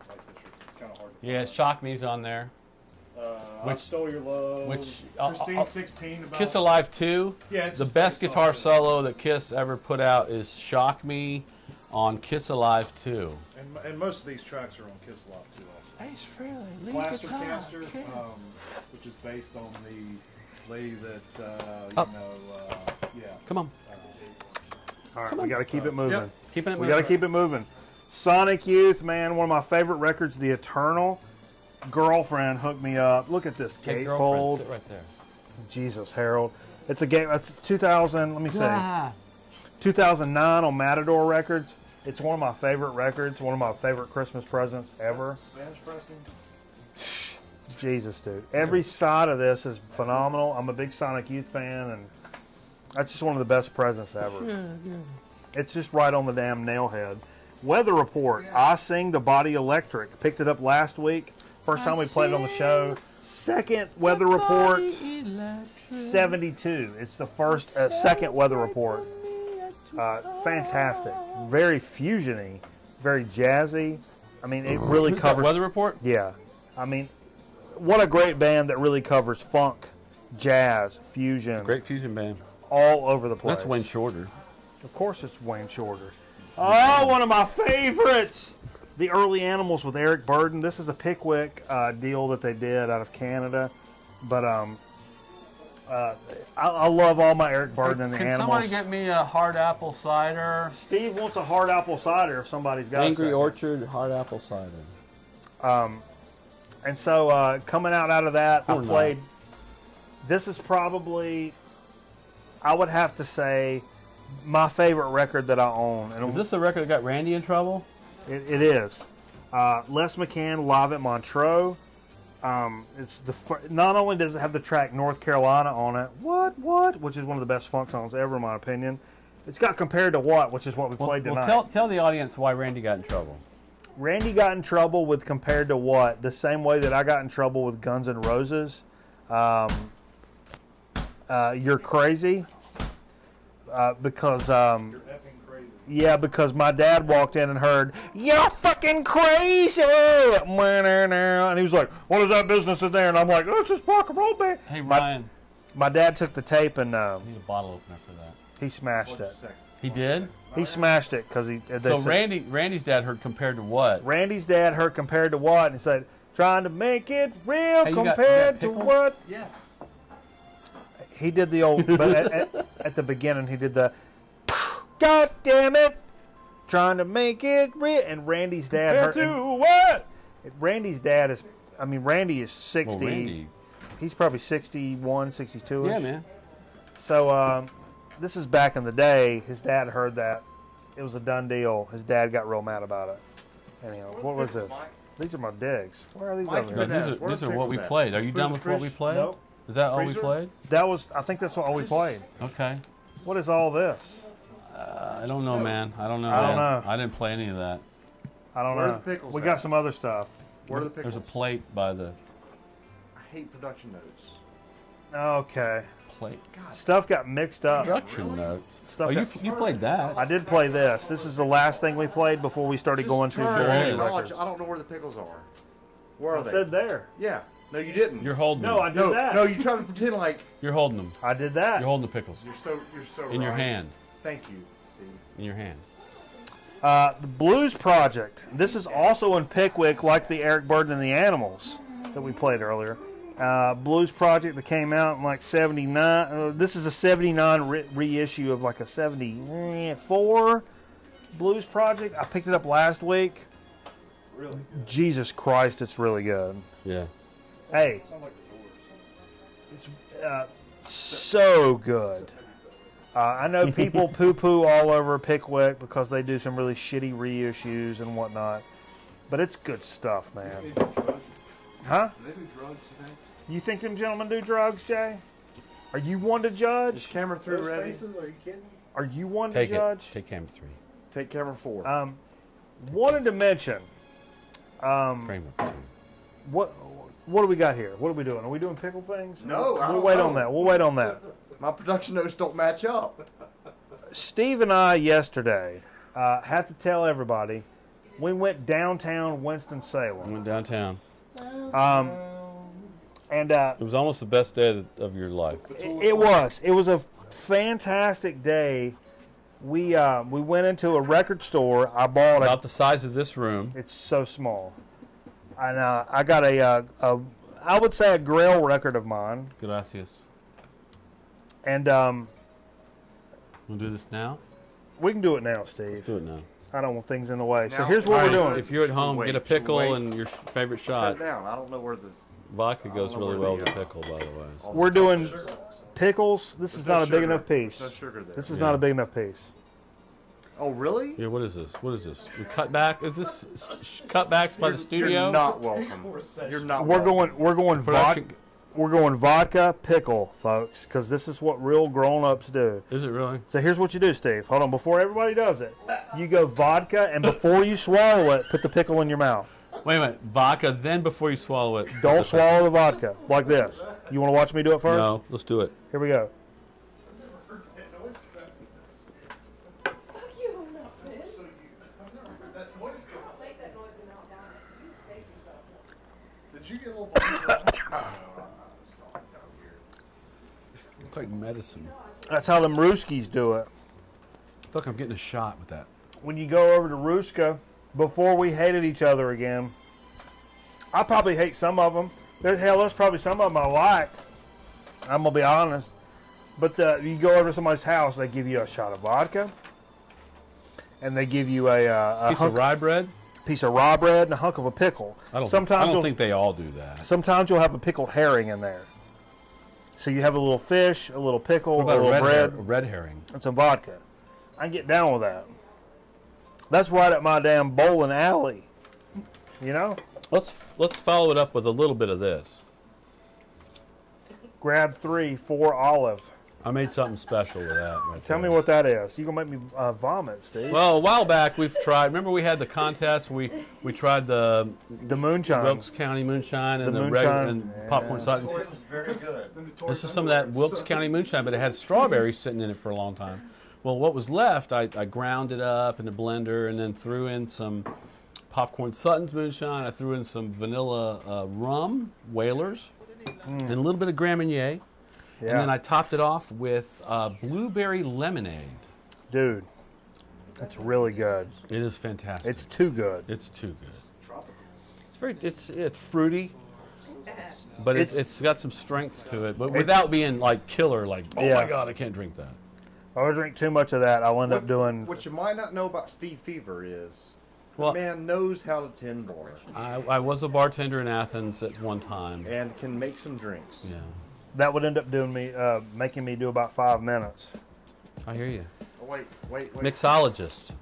Speaker 4: like this are kind of hard to
Speaker 1: Yeah,
Speaker 4: find.
Speaker 1: Shock Me's on there.
Speaker 4: I
Speaker 1: which-
Speaker 4: Stole Your Love.
Speaker 1: which-
Speaker 4: Christine 16. About,
Speaker 1: Kiss Alive 2.
Speaker 4: Yeah, it's
Speaker 1: The best
Speaker 4: it's
Speaker 1: guitar
Speaker 4: hard.
Speaker 1: solo that Kiss ever put out is Shock Me on Kiss Alive 2.
Speaker 4: And most of these tracks are on Kiss Alive too. Also.
Speaker 1: Ace Frehley,
Speaker 4: Plaster Caster, which is based on the lady that
Speaker 1: Up.
Speaker 4: yeah.
Speaker 1: Come on.
Speaker 2: All right,
Speaker 1: Come
Speaker 2: we
Speaker 1: on.
Speaker 2: got to keep it moving.
Speaker 4: Yep.
Speaker 1: Keeping it
Speaker 2: We
Speaker 1: moving.
Speaker 2: got to keep it moving. Sonic Youth, man, one of my favorite records, The Eternal. Girlfriend hooked me up. Look at this
Speaker 1: Hey, girlfriend,
Speaker 2: gatefold.
Speaker 1: sit right there.
Speaker 2: Jesus, Harold. It's a game. It's 2000. Let me see.
Speaker 1: Ah.
Speaker 2: 2009 on Matador Records. It's one of my favorite records. One of my favorite Christmas presents ever.
Speaker 3: Spanish pressing?
Speaker 2: Jesus, dude. Every side of this is phenomenal. I'm a big Sonic Youth fan, and that's just one of the best presents ever. It's just right on the damn nailhead. Weather Report. I Sing the Body Electric. Picked it up last week. First time we played it on the show. Second Weather Report, 72. It's the first, second Weather Report. Fantastic. Very fusiony. Very jazzy. I mean, it really
Speaker 1: Who's that,
Speaker 2: covers.
Speaker 1: Weather Report?
Speaker 2: Yeah. I mean, what a great band that really covers funk, jazz, fusion,
Speaker 1: Great fusion band.
Speaker 2: all over the place.
Speaker 1: That's Wayne Shorter.
Speaker 2: Of course it's Wayne Shorter. Oh, one of my favorites! The Early Animals with Eric Burden. This is a Pickwick deal that they did out of Canada. But I love all my Eric Burden and the
Speaker 1: Can
Speaker 2: Animals.
Speaker 1: somebody get me a hard apple cider?
Speaker 2: Steve wants a hard apple cider if somebody's got
Speaker 1: Angry
Speaker 2: a second.
Speaker 1: Orchard hard apple cider.
Speaker 2: And so coming out of that,
Speaker 1: Or
Speaker 2: I
Speaker 1: not.
Speaker 2: played. This is probably, I would have to say, my favorite record that I own. And
Speaker 1: Is this the record that got Randy in trouble?
Speaker 2: It is. Les McCann live at Montreux. It's not only does it have the track North Carolina on it, which is one of the best funk songs ever in my opinion. It's got Compared to What, which is what we played tonight.
Speaker 1: tell the audience why Randy got in trouble.
Speaker 2: Randy got in trouble with Compared to What the same way that I got in trouble with Guns N' Roses. You're Crazy. Because
Speaker 4: You're effing crazy.
Speaker 2: yeah, because my dad walked in and heard, "You're fucking crazy," and he was like, "What is that business in there?" And I'm like, "Oh, it's just rock and roll band."
Speaker 1: Hey, Ryan.
Speaker 2: My dad took the tape and
Speaker 1: I need a bottle opener for that.
Speaker 2: he smashed
Speaker 3: What's
Speaker 2: it.
Speaker 3: your second?
Speaker 1: He did?
Speaker 2: He smashed it because he. They
Speaker 1: So
Speaker 2: said,
Speaker 1: Randy's dad heard Compared to What?
Speaker 2: Randy's dad heard Compared to What, and he said, "Trying to make it real
Speaker 1: Hey, you got
Speaker 2: compared to
Speaker 1: pickles?
Speaker 2: what."
Speaker 3: Yes.
Speaker 2: He did the old, but at the beginning he did the, God damn it, trying to make it real. And Randy's dad.
Speaker 1: What?
Speaker 2: Randy's dad is, I mean, Randy is 60.
Speaker 1: Well, Randy.
Speaker 2: He's probably 61, 62.
Speaker 1: Yeah, man.
Speaker 2: So this is back in the day. His dad heard that. It was a done deal. His dad got real mad about it. Anyhow, what was this? These are my digs. Where are these
Speaker 3: Mike,
Speaker 2: over
Speaker 3: you
Speaker 2: here?
Speaker 3: been-
Speaker 1: These are what we
Speaker 3: pickles at?
Speaker 1: played. Are you done with what we played?
Speaker 2: Nope.
Speaker 1: Is that all we
Speaker 2: Freezer?
Speaker 1: played?
Speaker 2: That was, I think that's all we played.
Speaker 1: Okay.
Speaker 2: What is all this?
Speaker 1: I don't know, man. I don't know.
Speaker 2: I don't
Speaker 1: man.
Speaker 2: know.
Speaker 1: I didn't play any of that.
Speaker 2: I don't
Speaker 3: Where are
Speaker 2: know.
Speaker 3: the pickles
Speaker 2: We
Speaker 3: at?
Speaker 2: got some other stuff.
Speaker 3: Where are the pickles?
Speaker 1: There's a plate by the
Speaker 3: I hate production notes.
Speaker 2: Okay.
Speaker 1: plate.
Speaker 2: Stuff got mixed up.
Speaker 1: Production notes.
Speaker 2: Stuff
Speaker 1: Oh,
Speaker 2: got-
Speaker 1: you played that.
Speaker 2: I did play this. This is the last thing we played before we started going through
Speaker 3: Just
Speaker 2: the
Speaker 1: Sure
Speaker 3: trying to
Speaker 1: is.
Speaker 3: acknowledge,
Speaker 2: records.
Speaker 3: I don't know where the pickles are. Where are
Speaker 2: I
Speaker 3: they?
Speaker 2: said there.
Speaker 3: Yeah. No, you didn't.
Speaker 1: You're holding
Speaker 2: No,
Speaker 1: them.
Speaker 2: I did
Speaker 3: no,
Speaker 2: that.
Speaker 3: no, you try to pretend like
Speaker 1: You're holding them.
Speaker 2: I did that.
Speaker 1: You're holding the pickles
Speaker 3: you're so
Speaker 1: in your
Speaker 3: right.
Speaker 1: hand.
Speaker 3: Thank you, Steve.
Speaker 1: In your hand.
Speaker 2: The Blues Project. This is also in Pickwick, like the Eric Burden and the Animals that we played earlier. Blues Project that came out in like 79. This is a 79 reissue of like a 74 Blues Project. I picked it up last week.
Speaker 4: Really?
Speaker 2: Jesus Christ, it's really good.
Speaker 1: Yeah.
Speaker 2: Hey,
Speaker 4: Sound like the doors.
Speaker 2: so good. I know people poo-poo all over Pickwick because they do some really shitty reissues and whatnot, but it's good stuff, man.
Speaker 4: They do drugs.
Speaker 2: Huh?
Speaker 4: Do they do drugs today?
Speaker 2: You think them gentlemen do drugs, Jay? Are you one to judge?
Speaker 3: Is camera 3
Speaker 4: Those
Speaker 3: ready?
Speaker 4: faces? Are you kidding?
Speaker 2: Are you one
Speaker 1: Take
Speaker 2: to
Speaker 1: it.
Speaker 2: judge?
Speaker 1: Take camera 3.
Speaker 3: Take camera 4.
Speaker 2: Wanted to mention,
Speaker 1: Frame up 2.
Speaker 2: what do we got here? What are we doing? Are we doing pickle things?
Speaker 3: No, I
Speaker 2: We'll
Speaker 3: don't
Speaker 2: wait
Speaker 3: know.
Speaker 2: on that. We'll wait on that.
Speaker 3: My production notes don't match up.
Speaker 2: Steve and I yesterday have to tell everybody we went downtown Winston-Salem.
Speaker 1: Went downtown.
Speaker 2: And
Speaker 1: It was almost the best day of your life.
Speaker 2: it was a fantastic day. We went into a record store. I bought
Speaker 1: About the size of this room.
Speaker 2: it's so small, and I got a I would say a Grail record of mine,
Speaker 1: Gracias.
Speaker 2: and
Speaker 1: We'll do this now?
Speaker 2: we can do it now,
Speaker 1: Let's
Speaker 2: Steve.
Speaker 1: do it now.
Speaker 2: I don't want things in the way. So
Speaker 3: Now-
Speaker 2: here's what
Speaker 3: All
Speaker 2: we're
Speaker 3: right,
Speaker 2: doing.
Speaker 1: If you're at home,
Speaker 3: Wait,
Speaker 1: get a
Speaker 3: should we
Speaker 1: pickle
Speaker 3: wait?
Speaker 1: and your favorite
Speaker 3: Set
Speaker 1: shot.
Speaker 3: it down. I don't know where the.
Speaker 1: Vodka goes
Speaker 3: I don't know
Speaker 1: really
Speaker 3: where
Speaker 1: well
Speaker 3: the,
Speaker 1: with pickle, by the way.
Speaker 3: all
Speaker 2: We're
Speaker 3: the
Speaker 2: doing
Speaker 3: sugar.
Speaker 2: pickles. This is
Speaker 3: There's no
Speaker 2: not a big
Speaker 3: sugar.
Speaker 2: enough piece.
Speaker 3: There's no sugar there.
Speaker 2: This is
Speaker 1: Yeah.
Speaker 2: not a big enough piece.
Speaker 3: Oh, really?
Speaker 1: Yeah, what is this? What is this? We cut back? Is this cutbacks by the studio?
Speaker 3: You're not welcome. You're not.
Speaker 2: We're
Speaker 3: welcome.
Speaker 2: going vodka.
Speaker 1: Production.
Speaker 2: We're going vodka pickle, folks, because this is what real grown-ups do.
Speaker 1: Is it really?
Speaker 2: So here's what you do, Steve. Hold on, before everybody does it, you go vodka, and before you swallow it, put the pickle in your mouth.
Speaker 1: Wait a minute. Vodka, then before you swallow it.
Speaker 2: Don't swallow the vodka like this. You want to watch me do it first?
Speaker 1: No, let's do it.
Speaker 2: Here we go.
Speaker 5: You was not fish. Make that noise and not die. You save yourself.
Speaker 4: Did you get a little
Speaker 1: It's like medicine.
Speaker 2: That's how them Rooskies do it.
Speaker 1: I feel like I'm getting a shot with that.
Speaker 2: When you go over to Ruska, before we hated each other again, I probably hate some of them. Hell, there's probably some of them I like. I'm going to be honest. But you go over to somebody's house, they give you a shot of vodka, and they give you a
Speaker 1: Piece of rye bread?
Speaker 2: piece of raw bread and a hunk of a pickle.
Speaker 1: I don't
Speaker 2: Sometimes
Speaker 1: think they all do that.
Speaker 2: Sometimes you'll have a pickled herring in there. So you have a little fish, a little pickle,
Speaker 1: What
Speaker 2: a
Speaker 1: about
Speaker 2: little bread,
Speaker 1: a red herring?
Speaker 2: and some vodka. I can get down with that. That's right up my damn bowling alley. You know?
Speaker 1: Let's follow it up with a little bit of this.
Speaker 2: Grab 4 olive.
Speaker 1: I made something special with that. Right
Speaker 2: Tell me
Speaker 1: there.
Speaker 2: what that is. You're going to make me vomit, Steve.
Speaker 1: Well, a while back we've tried. Remember we had the contest. We tried the
Speaker 2: The moonshine.
Speaker 1: Wilkes County moonshine and
Speaker 2: The
Speaker 1: the
Speaker 2: moonshine,
Speaker 1: and
Speaker 2: yeah.
Speaker 1: popcorn Suttons.
Speaker 3: It was very good.
Speaker 1: This is some of that Wilkes County moonshine, but it had strawberries sitting in it for a long time. Well, what was left, I ground it up in a blender and then threw in some popcorn Sutton's moonshine. I threw in some vanilla rum, Whalers, and a little bit of Grand Marnier.
Speaker 2: Yeah.
Speaker 1: And then I topped it off with blueberry lemonade.
Speaker 2: Dude, that's really good.
Speaker 1: It is fantastic.
Speaker 2: It's too good.
Speaker 1: It's too good. It's very it's fruity. but it's got some strength to it, but without being like killer. Like, oh
Speaker 2: Yeah.
Speaker 1: my God, I can't drink that.
Speaker 2: If I drink too much of that, I'll end up doing.
Speaker 3: What you might not know about Steve Fever is
Speaker 1: Well-
Speaker 3: the man knows how to tend bar
Speaker 1: I was a bartender in Athens at one time.
Speaker 3: and can make some drinks.
Speaker 1: Yeah,
Speaker 2: That would end up doing me, making me do about 5 minutes.
Speaker 1: I hear you.
Speaker 3: Oh, wait.
Speaker 1: Mixologist,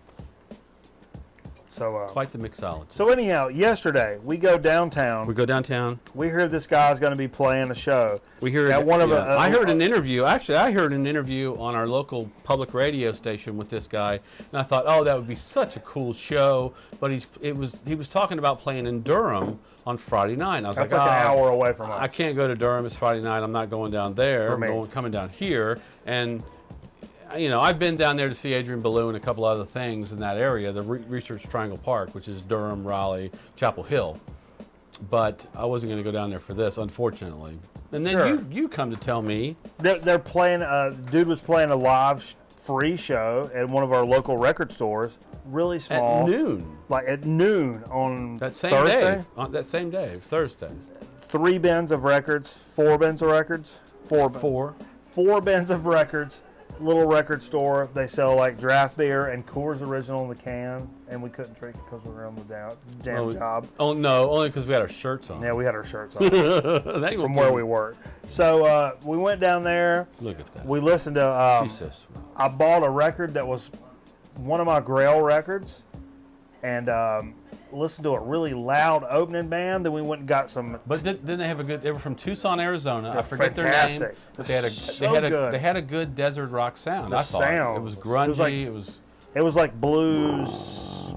Speaker 2: So,
Speaker 1: quite the mixologist.
Speaker 2: so anyhow, yesterday we go downtown.
Speaker 1: We go downtown.
Speaker 2: We hear this guy's going to be playing a show.
Speaker 1: We hear
Speaker 2: At one of a-
Speaker 1: I heard an interview. Actually, I heard an interview on our local public radio station with this guy, and I thought, oh, that would be such a cool show. But he was talking about playing in Durham on Friday night. And I was
Speaker 2: That's
Speaker 1: like,
Speaker 2: like an
Speaker 1: "Ah,
Speaker 2: hour away from us.
Speaker 1: I can't go to Durham. It's Friday night. I'm not going down there.
Speaker 2: For
Speaker 1: I'm
Speaker 2: me.
Speaker 1: coming down here. And I've been down there to see Adrian Ballou and a couple other things in that area, the Research Triangle Park, which is Durham, Raleigh, Chapel Hill. But I wasn't going to go down there for this, unfortunately. And then
Speaker 2: Sure.
Speaker 1: you come to tell me.
Speaker 2: They're playing. Dude was playing a live free show at one of our local record stores. Really small.
Speaker 1: At noon.
Speaker 2: Like at noon on
Speaker 1: That same
Speaker 2: Thursday.
Speaker 1: day. On that same day, Thursday.
Speaker 2: 3 bins of records. 4 bins of records. 4 bins of records. Little record store. They sell like draft beer and Coors Original in the can, and we couldn't drink it because we were on the jam job.
Speaker 1: Oh no, only because we had our shirts on.
Speaker 2: Yeah, we had our shirts on
Speaker 1: That ain't
Speaker 2: from
Speaker 1: gonna
Speaker 2: where
Speaker 1: do
Speaker 2: we
Speaker 1: it.
Speaker 2: worked. So we went down there.
Speaker 1: Look at that.
Speaker 2: We listened to.
Speaker 1: She says.
Speaker 2: I bought a record that was one of my Grail records, and listened to a really loud opening band. Then we went and got some.
Speaker 1: But didn't they have a good? They were from Tucson, Arizona. I
Speaker 2: They're
Speaker 1: forget their name.
Speaker 2: fantastic.
Speaker 1: But they had a
Speaker 2: So good.
Speaker 1: they had a good desert rock sound.
Speaker 2: The
Speaker 1: I thought
Speaker 2: sound
Speaker 1: it was
Speaker 2: was
Speaker 1: grungy.
Speaker 2: like- It was like blues,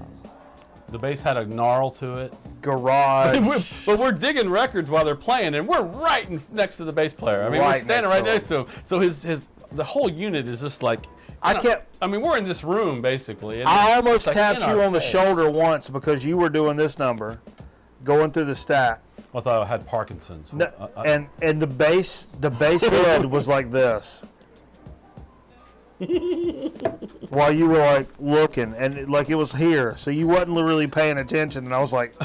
Speaker 1: The bass had a gnarl to it.
Speaker 2: garage.
Speaker 1: But we're digging records while they're playing, and we're right next to the bass player. I mean,
Speaker 2: Right
Speaker 1: we're standing
Speaker 2: next
Speaker 1: right
Speaker 2: to
Speaker 1: next to him. So the whole unit is just like.
Speaker 2: I kept.
Speaker 1: I mean, we're in this room basically. And
Speaker 2: I almost
Speaker 1: it's like
Speaker 2: tapped
Speaker 1: in
Speaker 2: you
Speaker 1: our
Speaker 2: on the
Speaker 1: face.
Speaker 2: shoulder once because you were doing this number, going through the stack.
Speaker 1: I thought I had Parkinson's.
Speaker 2: No, and the bass head was like this. While you were like looking, and it was here, so you wasn't really paying attention. And I was like,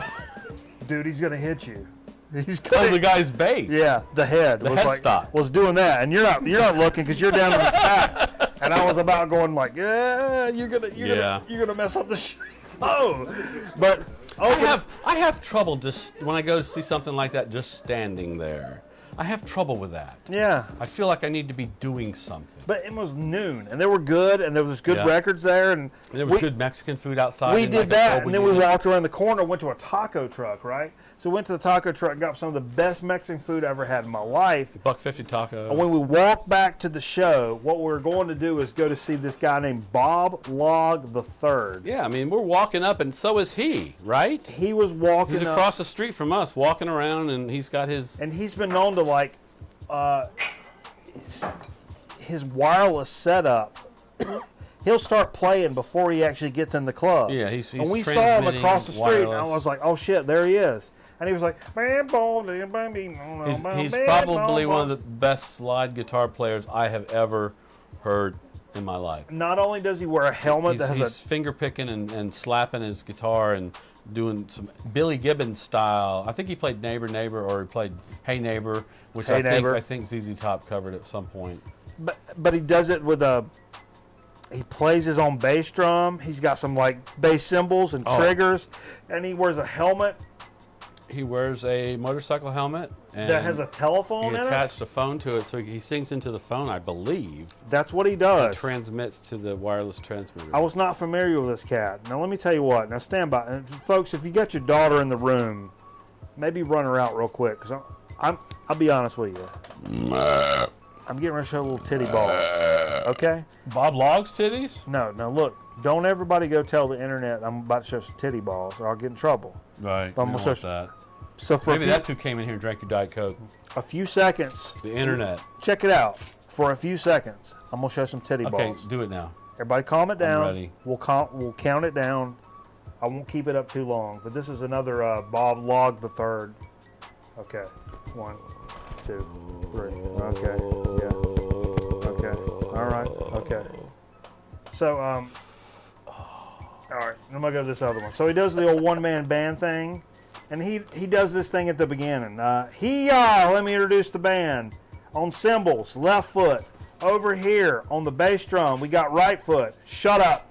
Speaker 2: "Dude, he's gonna hit you. He's
Speaker 1: Oh,
Speaker 2: gonna."
Speaker 1: the guy's bass.
Speaker 2: Yeah, the head was
Speaker 1: headstock.
Speaker 2: was doing that, and you're not looking because you're down in the stack. And I was about going like, "Yeah, you're gonna mess up the show." But
Speaker 1: I have trouble just when I go to see something like that, just standing there. I have trouble with that.
Speaker 2: yeah.
Speaker 1: I feel like I need to be doing something.
Speaker 2: But it was noon, and they were good, and there was good
Speaker 1: Yeah.
Speaker 2: records there, and
Speaker 1: And there was good Mexican food outside.
Speaker 2: We
Speaker 1: in
Speaker 2: did
Speaker 1: like a
Speaker 2: that,
Speaker 1: mobile
Speaker 2: and then we
Speaker 1: unit.
Speaker 2: walked around the corner, went to a taco truck, right? So we went to the taco truck, and got some of the best Mexican food I ever had in my life.
Speaker 1: $1.50 taco.
Speaker 2: And when we walked back to the show, what we were going to do is go to see this guy named Bob Log III.
Speaker 1: Yeah, I mean, we're walking up, and so is he, right?
Speaker 2: He was walking
Speaker 1: He's
Speaker 2: up,
Speaker 1: across the street from us, walking around, and he's got his.
Speaker 2: and he's been known to like his wireless setup. He'll start playing before he actually gets in the club.
Speaker 1: Yeah, he's
Speaker 2: And we saw him
Speaker 1: transmitting
Speaker 2: across the street, and I
Speaker 1: wireless.
Speaker 2: was like, "Oh shit, there he is!" And he was like,
Speaker 1: He's probably one of the best slide guitar players I have ever heard in my life.
Speaker 2: Not only does he wear a helmet
Speaker 1: He's,
Speaker 2: that has
Speaker 1: he's finger picking and slapping his guitar and doing some Billy Gibbons style. I think he played Neighbor Neighbor, or he played Hey Neighbor, which
Speaker 2: Hey Neighbor.
Speaker 1: I think ZZ Top covered at some point.
Speaker 2: but he does it with a. He plays his own bass drum. He's got some like bass cymbals and
Speaker 1: Oh.
Speaker 2: triggers, and he wears a helmet
Speaker 1: He wears a motorcycle helmet and
Speaker 2: that has a telephone
Speaker 1: he
Speaker 2: in it.
Speaker 1: attached a phone to it, so he sings into the phone, I believe.
Speaker 2: That's what he does.
Speaker 1: Transmits to the wireless transmitter.
Speaker 2: I was not familiar with this cat. Now let me tell you what. Now stand by, and folks. If you got your daughter in the room, maybe run her out real quick, because I'll be honest with you. I'm getting ready to show little titty balls. Okay?
Speaker 1: Bob Log's titties?
Speaker 2: No, look. Don't everybody go tell the internet I'm about to show some titty balls, or I'll get in trouble.
Speaker 1: Right.
Speaker 2: I'm
Speaker 1: we
Speaker 2: gonna
Speaker 1: don't want
Speaker 2: search-
Speaker 1: that.
Speaker 2: So for
Speaker 1: Maybe that's who came in here and drank your Diet Coke.
Speaker 2: a few seconds,
Speaker 1: The internet.
Speaker 2: check it out. For a few seconds, I'm gonna show some titty
Speaker 1: Okay,
Speaker 2: balls.
Speaker 1: do it now.
Speaker 2: Everybody, calm it down.
Speaker 1: ready.
Speaker 2: We'll count it down. I won't keep it up too long. But this is another Bob Log III. Okay, 1, 2, 3. Okay, yeah. Okay, all right. Okay. So all right. I'm gonna go to this other one. So he does the old one-man band thing, And he does this thing at the beginning. Hee-yaw, let me introduce the band. On cymbals, left foot. Over here on the bass drum, we got right foot. Shut up.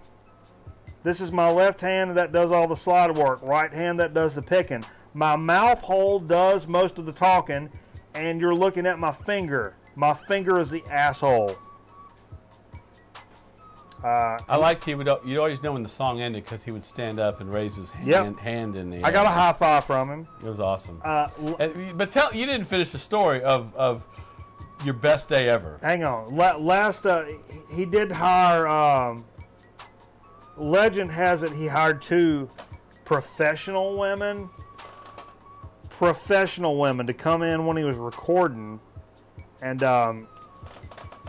Speaker 2: This is my left hand that does all the slide work. Right hand that does the picking. My mouth hole does most of the talking, and you're looking at my finger. My finger is the asshole.
Speaker 1: I liked you'd always know when the song ended because he would stand up and raise his hand in the air.
Speaker 2: I got a high five from him.
Speaker 1: It was awesome. But you didn't finish the story of your best day ever.
Speaker 2: Hang on. Last, he did hire. Legend has it he hired 2 professional women to come in when he was recording and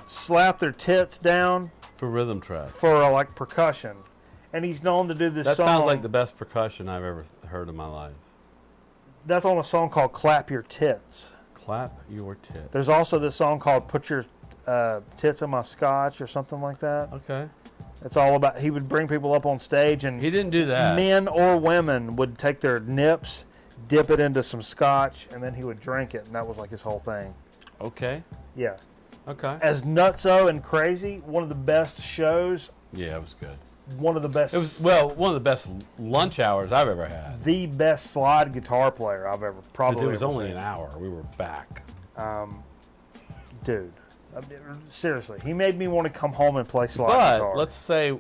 Speaker 2: slap their tits down
Speaker 1: For rhythm track.
Speaker 2: for like percussion. And he's known to do this
Speaker 1: That
Speaker 2: song.
Speaker 1: sounds like the best percussion I've ever heard in my life.
Speaker 2: That's on a song called Clap Your Tits.
Speaker 1: Clap your tits.
Speaker 2: There's also this song called Put Your Tits in My Scotch or something like that.
Speaker 1: Okay.
Speaker 2: It's all about, he would bring people up on stage and
Speaker 1: He didn't do that.
Speaker 2: men or women would take their nips, dip it into some scotch, and then he would drink it, and that was like his whole thing.
Speaker 1: Okay.
Speaker 2: Yeah.
Speaker 1: Okay.
Speaker 2: As nutso and crazy, one of the best shows,
Speaker 1: Yeah, it was good.
Speaker 2: one of the best,
Speaker 1: It was one of the best lunch hours I've ever had.
Speaker 2: the best slide guitar player I've ever probably
Speaker 1: Because it was
Speaker 2: ever
Speaker 1: only
Speaker 2: seen.
Speaker 1: an hour. We were back.
Speaker 2: Dude. I mean, seriously, he made me want to come home and play slide
Speaker 1: But
Speaker 2: guitar.
Speaker 1: let's say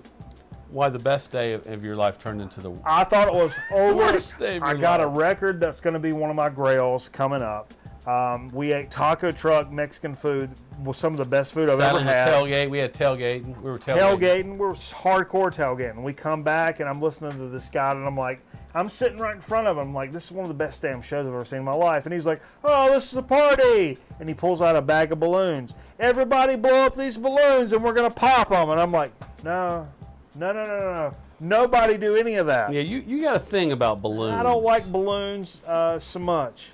Speaker 1: why the best day of your life turned into the
Speaker 2: I thought it was over.
Speaker 1: worst day of your
Speaker 2: I got a
Speaker 1: life.
Speaker 2: record that's going to be one of my grails coming up. We ate taco truck Mexican food, was some of the best food I've
Speaker 1: Sat
Speaker 2: ever
Speaker 1: on the
Speaker 2: had.
Speaker 1: tailgate. We had tailgating. We were tailgating.
Speaker 2: Tailgating, we're hardcore tailgating. We come back and I'm listening to this guy and I'm like, I'm sitting right in front of him, like, this is one of the best damn shows I've ever seen in my life. And he's like, oh, this is a party. And he pulls out a bag of balloons. Everybody blow up these balloons and we're going to pop them. And I'm like, no. Nobody do any of that.
Speaker 1: Yeah, you got a thing about balloons.
Speaker 2: I don't like balloons so much.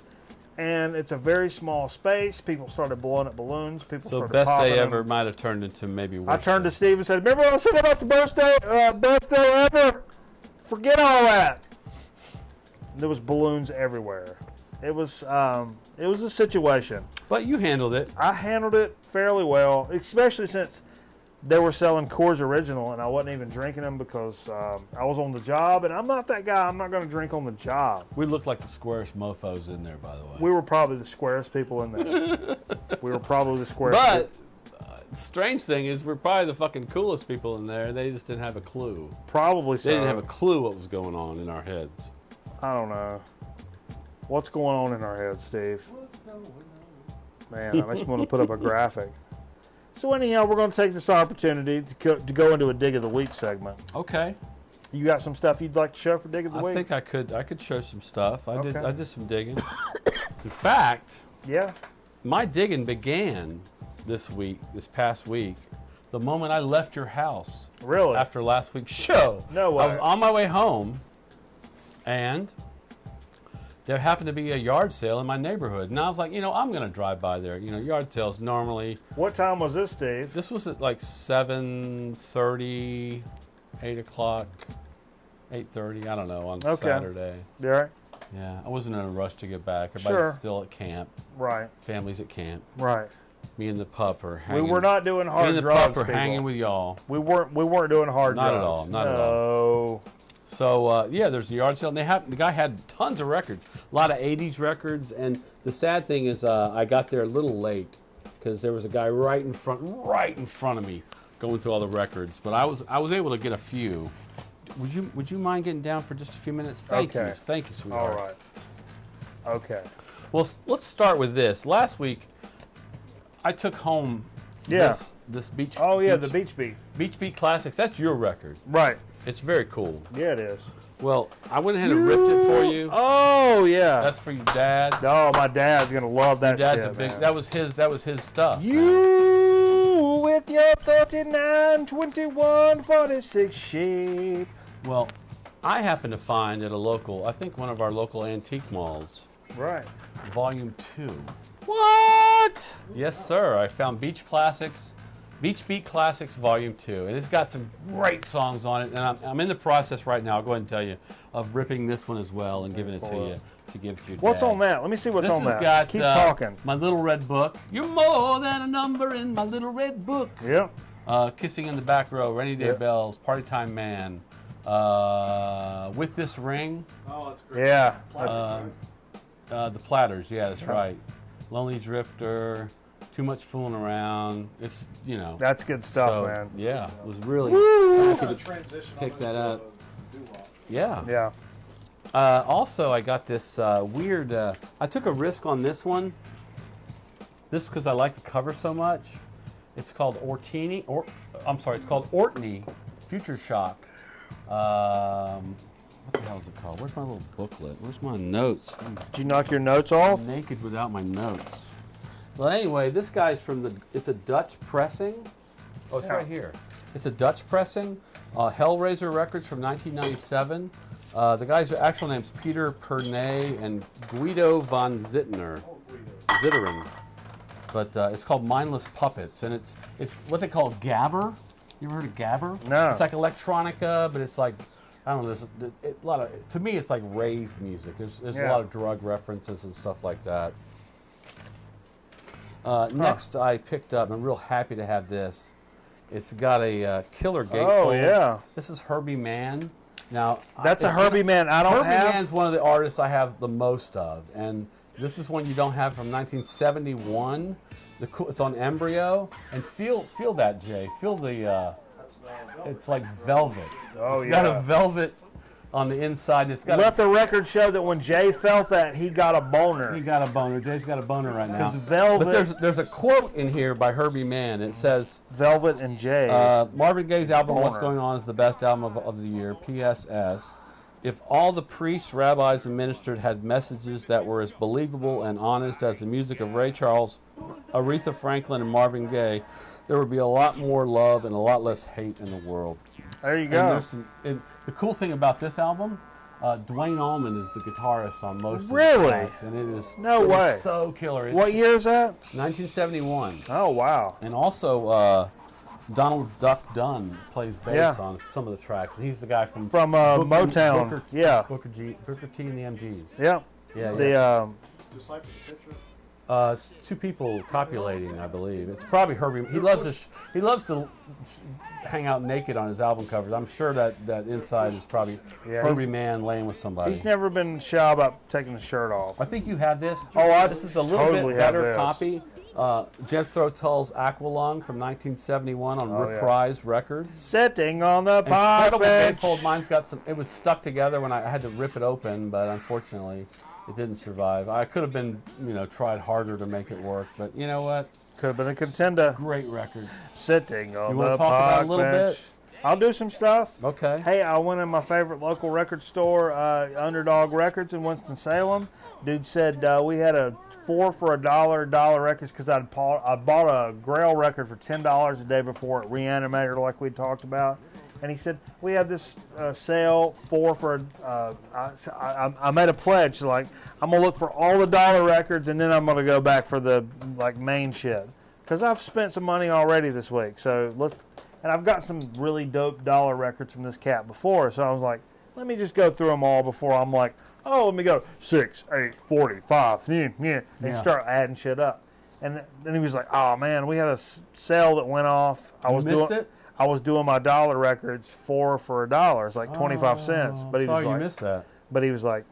Speaker 2: And it's a very small space. People started blowing up balloons. People
Speaker 1: So
Speaker 2: started
Speaker 1: best
Speaker 2: popping
Speaker 1: day
Speaker 2: them.
Speaker 1: ever might have turned into maybe
Speaker 2: I
Speaker 1: worst
Speaker 2: turned to
Speaker 1: day.
Speaker 2: Steve and said, remember what I said about the birthday ever? Forget all that. There was balloons everywhere. It was a situation.
Speaker 1: But you handled it.
Speaker 2: I handled it fairly well, especially since they were selling Coors Original and I wasn't even drinking them because I was on the job, and I'm not that guy. I'm not going to drink on the job.
Speaker 1: We looked like the squarish mofos in there, by the way.
Speaker 2: We were probably the squarest people in there. We were probably the squarest.
Speaker 1: But the strange thing is we're probably the fucking coolest people in there. They just didn't have a clue.
Speaker 2: Probably so.
Speaker 1: They didn't have a clue what was going on in our heads.
Speaker 2: I don't know. What's going on in our heads, Steve? Man, I just want to put up a graphic. So anyhow, we're going to take this opportunity to go into a Dig of the Week segment.
Speaker 1: Okay.
Speaker 2: You got some stuff you'd like to show for Dig of the
Speaker 1: I
Speaker 2: Week?
Speaker 1: think I could show some stuff. I
Speaker 2: Okay.
Speaker 1: did some digging. In fact,
Speaker 2: Yeah.
Speaker 1: my digging began this past week, the moment I left your house
Speaker 2: Really?
Speaker 1: after last week's show.
Speaker 2: No way.
Speaker 1: I was on my way home, and there happened to be a yard sale in my neighborhood. And I was like, I'm going to drive by there. Yard sales normally.
Speaker 2: What time was this, Steve?
Speaker 1: This was at like 7:30, 8 o'clock, 8:30, I don't know, on
Speaker 2: Okay.
Speaker 1: Saturday.
Speaker 2: You all right?
Speaker 1: Yeah, I wasn't in a rush to get back. Everybody's
Speaker 2: Sure.
Speaker 1: still at camp.
Speaker 2: Right.
Speaker 1: Family's at camp.
Speaker 2: Right.
Speaker 1: Me and the pup are hanging.
Speaker 2: We were not doing
Speaker 1: Me
Speaker 2: hard
Speaker 1: and the
Speaker 2: drugs,
Speaker 1: pup are
Speaker 2: people.
Speaker 1: hanging with y'all.
Speaker 2: We weren't doing hard
Speaker 1: Not at
Speaker 2: drugs.
Speaker 1: all, not at
Speaker 2: all.
Speaker 1: So there's a yard sale, and the guy had tons of records, a lot of '80s records. And the sad thing is, I got there a little late because there was a guy right in front of me, going through all the records. But I was able to get a few. Would you mind getting down for just a few minutes? Thank you, sweetheart.
Speaker 2: All right. Okay.
Speaker 1: Well, let's start with this. Last week, I took home
Speaker 2: Yeah.
Speaker 1: this beach.
Speaker 2: Oh yeah, the Beach Beat.
Speaker 1: Beach Beat Classics. That's your record.
Speaker 2: Right.
Speaker 1: It's very cool.
Speaker 2: Yeah, it is.
Speaker 1: Well, I went ahead and ripped it for you.
Speaker 2: Oh yeah.
Speaker 1: That's for your dad.
Speaker 2: Oh, my dad's gonna love that.
Speaker 1: Dad's
Speaker 2: shit,
Speaker 1: a big.
Speaker 2: man.
Speaker 1: That was his stuff. man.
Speaker 2: You with your 39, 21, 46 sheep.
Speaker 1: Well, I happened to find at I think one of our local antique malls,
Speaker 2: Right.
Speaker 1: Volume 2.
Speaker 2: What?
Speaker 1: Yes, sir. I found Beach Beat Classics Volume 2, and it's got some great songs on it. And I'm in the process right now. I'll go ahead and tell you of ripping this one as well and giving it to you. to give to your
Speaker 2: What's
Speaker 1: dad.
Speaker 2: on that? Let me see what's
Speaker 1: This
Speaker 2: on
Speaker 1: has
Speaker 2: that.
Speaker 1: got
Speaker 2: Keep talking.
Speaker 1: my little red book. You're more than a number in my little red book.
Speaker 2: Yep.
Speaker 1: Kissing in the Back Row, Rainy Day
Speaker 2: Yeah.
Speaker 1: Bells, Party Time Man, With This Ring,
Speaker 4: Oh, that's great.
Speaker 2: Yeah.
Speaker 1: The Platters. Yeah, that's right. Lonely Drifter, Too Much Fooling Around. It's
Speaker 2: That's good stuff,
Speaker 1: so,
Speaker 2: man.
Speaker 1: Yeah, it was really
Speaker 4: Kind
Speaker 1: happy
Speaker 4: of
Speaker 1: to
Speaker 4: transition
Speaker 1: pick
Speaker 4: on
Speaker 1: that
Speaker 4: into
Speaker 1: up.
Speaker 4: a doo-wop.
Speaker 1: Yeah.
Speaker 2: Yeah.
Speaker 1: Also, I got this weird. I took a risk on this one. This because I like the cover so much. It's called Ortini, it's called Ortney Future Shock. What the hell is it called? Where's my little booklet? Where's my notes?
Speaker 2: Did you knock your notes off?
Speaker 1: I'm naked without my notes. Well, anyway, this guy's it's a Dutch pressing. Oh, it's right here. It's a Dutch pressing. Hellraiser Records from 1997. The guy's actual name's Peter Pernay and Guido von Zittner. Zitteren. But it's called Mindless Puppets, and it's what they call gabber. You ever heard of gabber?
Speaker 2: No.
Speaker 1: It's like electronica, but it's like, I don't know. There's a lot of, to me, it's like rave music. There's a lot of drug references and stuff like that. Next, I picked up, and I'm real happy to have this. It's got a killer gatefold.
Speaker 2: Oh, yeah.
Speaker 1: This is Herbie Mann. Now
Speaker 2: That's a Herbie Man I don't
Speaker 1: Herbie
Speaker 2: have.
Speaker 1: Mann's one of the artists I have the most of, and this is one you don't have from 1971. It's on Embryo, and feel that, Jay. Feel the. It's like velvet.
Speaker 2: Oh,
Speaker 1: It's got
Speaker 2: yeah.
Speaker 1: a velvet on the inside. It's got.
Speaker 2: Let the record show that when Jay felt that, he got a boner.
Speaker 1: He got a boner. Jay's got a boner right now.
Speaker 2: 'Cause velvet-
Speaker 1: But there's a quote in here by Herbie Mann. It says.
Speaker 2: Velvet and Jay.
Speaker 1: Marvin Gaye's album What's
Speaker 2: Boner.
Speaker 1: Going On is the best album of the year, PSS. If all the priests, rabbis, and ministers had messages that were as believable and honest as the music of Ray Charles, Aretha Franklin, and Marvin Gaye, there would be a lot more love and a lot less hate in the world.
Speaker 2: there you
Speaker 1: And
Speaker 2: go.
Speaker 1: the cool thing about this album, Dwayne Allman is the guitarist on most of
Speaker 2: Really?
Speaker 1: the tracks, and it is
Speaker 2: No way.
Speaker 1: so killer. It's
Speaker 2: What year is that?
Speaker 1: 1971.
Speaker 2: Oh, wow.
Speaker 1: And also, Donald Duck Dunn plays bass
Speaker 2: Yeah.
Speaker 1: on some of the tracks, and he's the guy from
Speaker 2: Motown.
Speaker 1: Booker
Speaker 2: Yeah.
Speaker 1: Booker T and the MGs.
Speaker 2: Yeah.
Speaker 1: Yeah,
Speaker 2: The
Speaker 4: Decipher the picture.
Speaker 1: It's two people copulating, I believe. It's probably Herbie. He loves to hang out naked on his album covers. I'm sure that inside is probably
Speaker 2: Yeah,
Speaker 1: Herbie Mann laying with somebody.
Speaker 2: he's never been shy about taking the shirt off.
Speaker 1: I think you had this.
Speaker 2: Oh,
Speaker 1: this is a little
Speaker 2: totally
Speaker 1: bit
Speaker 2: have
Speaker 1: better
Speaker 2: this.
Speaker 1: copy. Jethro Tull's Aqualung from 1971 on
Speaker 2: Oh, yeah.
Speaker 1: Reprise Records.
Speaker 2: Sitting on the park
Speaker 1: Incredible
Speaker 2: bench.
Speaker 1: gatefold. Mine's got some. It was stuck together when I had to rip it open, but unfortunately, it didn't survive. I could have been, tried harder to make it work, but you know what?
Speaker 2: Could have been a contender.
Speaker 1: Great record.
Speaker 2: Sitting on
Speaker 1: You
Speaker 2: the
Speaker 1: wanna talk about it a
Speaker 2: park
Speaker 1: little
Speaker 2: bench.
Speaker 1: bit?
Speaker 2: I'll do some stuff.
Speaker 1: Okay.
Speaker 2: Hey, I went in my favorite local record store, Underdog Records in Winston-Salem. Dude said we had a 4 for $1 records because I bought a Grail record for $10 the day before at Reanimator, like we talked about. And he said we have this sale 4 for. I made a pledge like I'm gonna look for all the dollar records and then I'm gonna go back for the main shit because I've spent some money already this week. So and I've got some really dope dollar records from this cat before. So I was like, let me just go through them all before I'm like, oh, let me go 6, 8, 45, and start adding shit up. And then he was like, oh man, we had a sale that went off. I was doing my dollar records 4 for $1. It's like 25 cents. But he was
Speaker 1: Sorry you
Speaker 2: like,
Speaker 1: missed that.
Speaker 2: but he was like,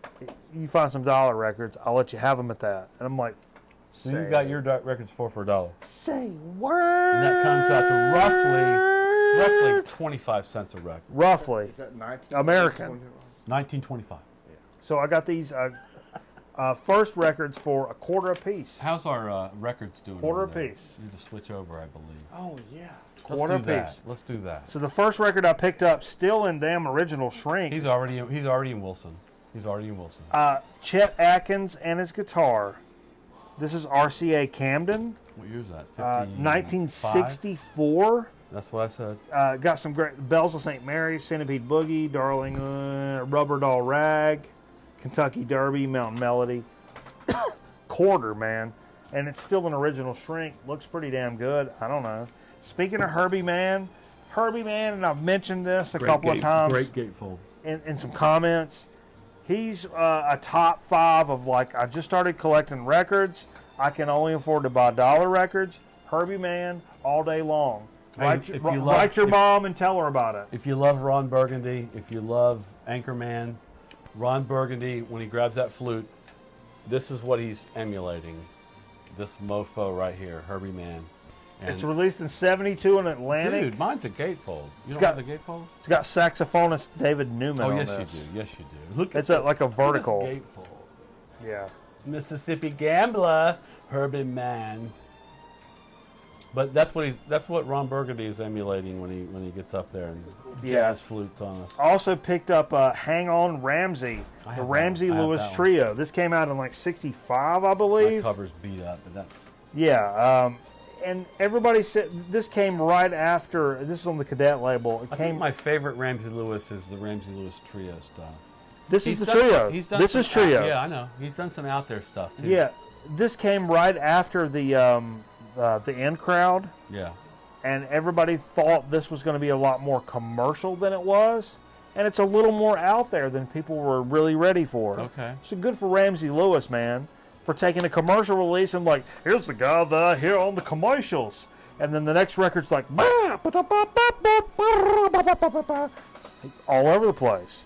Speaker 2: you find some dollar records, I'll let you have them at that. And I'm like,
Speaker 1: So you got your records for $1.
Speaker 2: say word.
Speaker 1: And that comes out to roughly 25 cents a record.
Speaker 2: Roughly.
Speaker 3: Is that 19?
Speaker 2: American.
Speaker 1: 1925.
Speaker 2: So I got these first records for $0.25 a piece.
Speaker 1: How's our records doing?
Speaker 2: Quarter
Speaker 1: over there?
Speaker 2: apiece.
Speaker 1: You need to switch over, I believe.
Speaker 3: Oh yeah.
Speaker 2: Quarter
Speaker 1: Let's do that.
Speaker 2: apiece.
Speaker 1: Let's do that.
Speaker 2: So the first record I picked up, still in damn original shrink.
Speaker 1: He's already in Wilson. He's already in Wilson.
Speaker 2: Chet Atkins and his guitar. This is RCA Camden,
Speaker 1: What year is that?
Speaker 2: 1964.
Speaker 1: That's what I said.
Speaker 2: Got some great Bells of St. Mary's, Centipede Boogie, Darling, Rubber Doll Rag, Kentucky Derby, Mountain Melody. Quarter, man. And it's still an original shrink. Looks pretty damn good. I don't know. Speaking of Herbie Mann, and I've mentioned this a couple of times
Speaker 1: Great gatefold.
Speaker 2: in some comments. He's a top 5 of like, I just started collecting records. I can only afford to buy dollar records. Herbie Mann, all day long.
Speaker 1: Hey,
Speaker 2: Write your mom and tell her about it.
Speaker 1: If you love Ron Burgundy, if you love Anchorman, Ron Burgundy, when he grabs that flute, this is what he's emulating. This mofo right here, Herbie Mann. And
Speaker 2: It's released in '72 in Atlantic.
Speaker 1: dude, mine's a gatefold. You don't
Speaker 2: got-
Speaker 1: have the gatefold?
Speaker 2: It's got saxophonist David Newman
Speaker 1: Oh,
Speaker 2: on
Speaker 1: yes,
Speaker 2: this.
Speaker 1: you do. Yes, you do. Look
Speaker 2: It's
Speaker 1: at
Speaker 2: like a
Speaker 1: look at this
Speaker 2: vertical.
Speaker 1: gatefold.
Speaker 2: Yeah.
Speaker 1: Mississippi Gambler, Herbie Mann. But that's what Ron Burgundy is emulating when he gets up there and jazz flutes on us.
Speaker 2: Also picked up Hang On Ramsey,
Speaker 1: I
Speaker 2: the
Speaker 1: have
Speaker 2: Ramsey
Speaker 1: that one. I have
Speaker 2: Lewis
Speaker 1: that one.
Speaker 2: Trio. This came out in like '65, I
Speaker 1: My
Speaker 2: believe.
Speaker 1: cover's beat up, but that's
Speaker 2: Yeah. And everybody said this came right after. This is on the Cadet label. It
Speaker 1: I
Speaker 2: came.
Speaker 1: think my favorite Ramsey Lewis is the Ramsey Lewis Trio stuff.
Speaker 2: This is the
Speaker 1: done-
Speaker 2: trio.
Speaker 1: He's done
Speaker 2: This
Speaker 1: some
Speaker 2: is trio.
Speaker 1: Yeah, I know. He's done some out there stuff too.
Speaker 2: Yeah. This came right after the In Crowd,
Speaker 1: Yeah.
Speaker 2: and everybody thought this was going to be a lot more commercial than it was, and it's a little more out there than people were really ready for.
Speaker 1: Okay.
Speaker 2: So good for Ramsey Lewis, man, for taking a commercial release and like, here's the guy that here on the commercials, and then the next record's like, all over the place.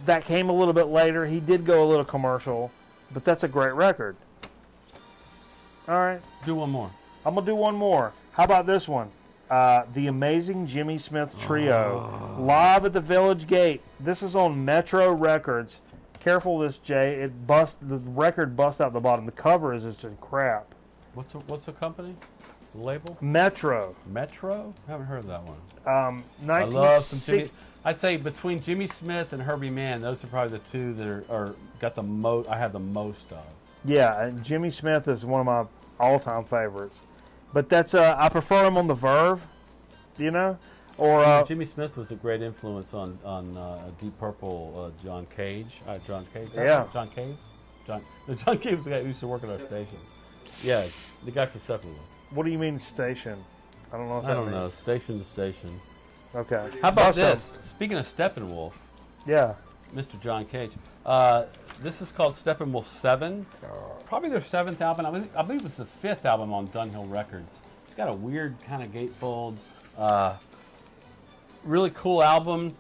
Speaker 2: That came a little bit later. He did go a little commercial, but that's a great record. All right,
Speaker 1: Do one more.
Speaker 2: I'm gonna do one more. How about this one? The Amazing Jimmy Smith Trio, live at the Village Gate. This is on Metro Records. Careful, this Jay. The record busts out the bottom. The cover is just crap.
Speaker 1: What's the company? The label?
Speaker 2: Metro.
Speaker 1: Metro? I haven't heard of that one. I
Speaker 2: 1960
Speaker 1: love some Jimmy. I'd say between Jimmy Smith and Herbie Mann, those are probably the two that are got the most. I have the most of.
Speaker 2: Yeah, and Jimmy Smith is one of my all-time favorites. But that's I prefer him on the Verve, you know, or
Speaker 1: Jimmy Smith was a great influence on Deep Purple. John Cage. John Cage.
Speaker 2: Yeah.
Speaker 1: John Cage. John Cage was the guy who used to work at our station. Yeah, the guy from Steppenwolf.
Speaker 2: what do you mean station? I don't know if
Speaker 1: I
Speaker 2: that
Speaker 1: don't know.
Speaker 2: means.
Speaker 1: Station to station.
Speaker 2: Okay.
Speaker 1: How about
Speaker 2: Awesome.
Speaker 1: this? Speaking of Steppenwolf,
Speaker 2: Yeah.
Speaker 1: Mr. John Cage. This is called Steppenwolf 7. Probably their 7th album. I believe it's the 5th album on Dunhill Records. It's got a weird kind of gatefold. Really cool album.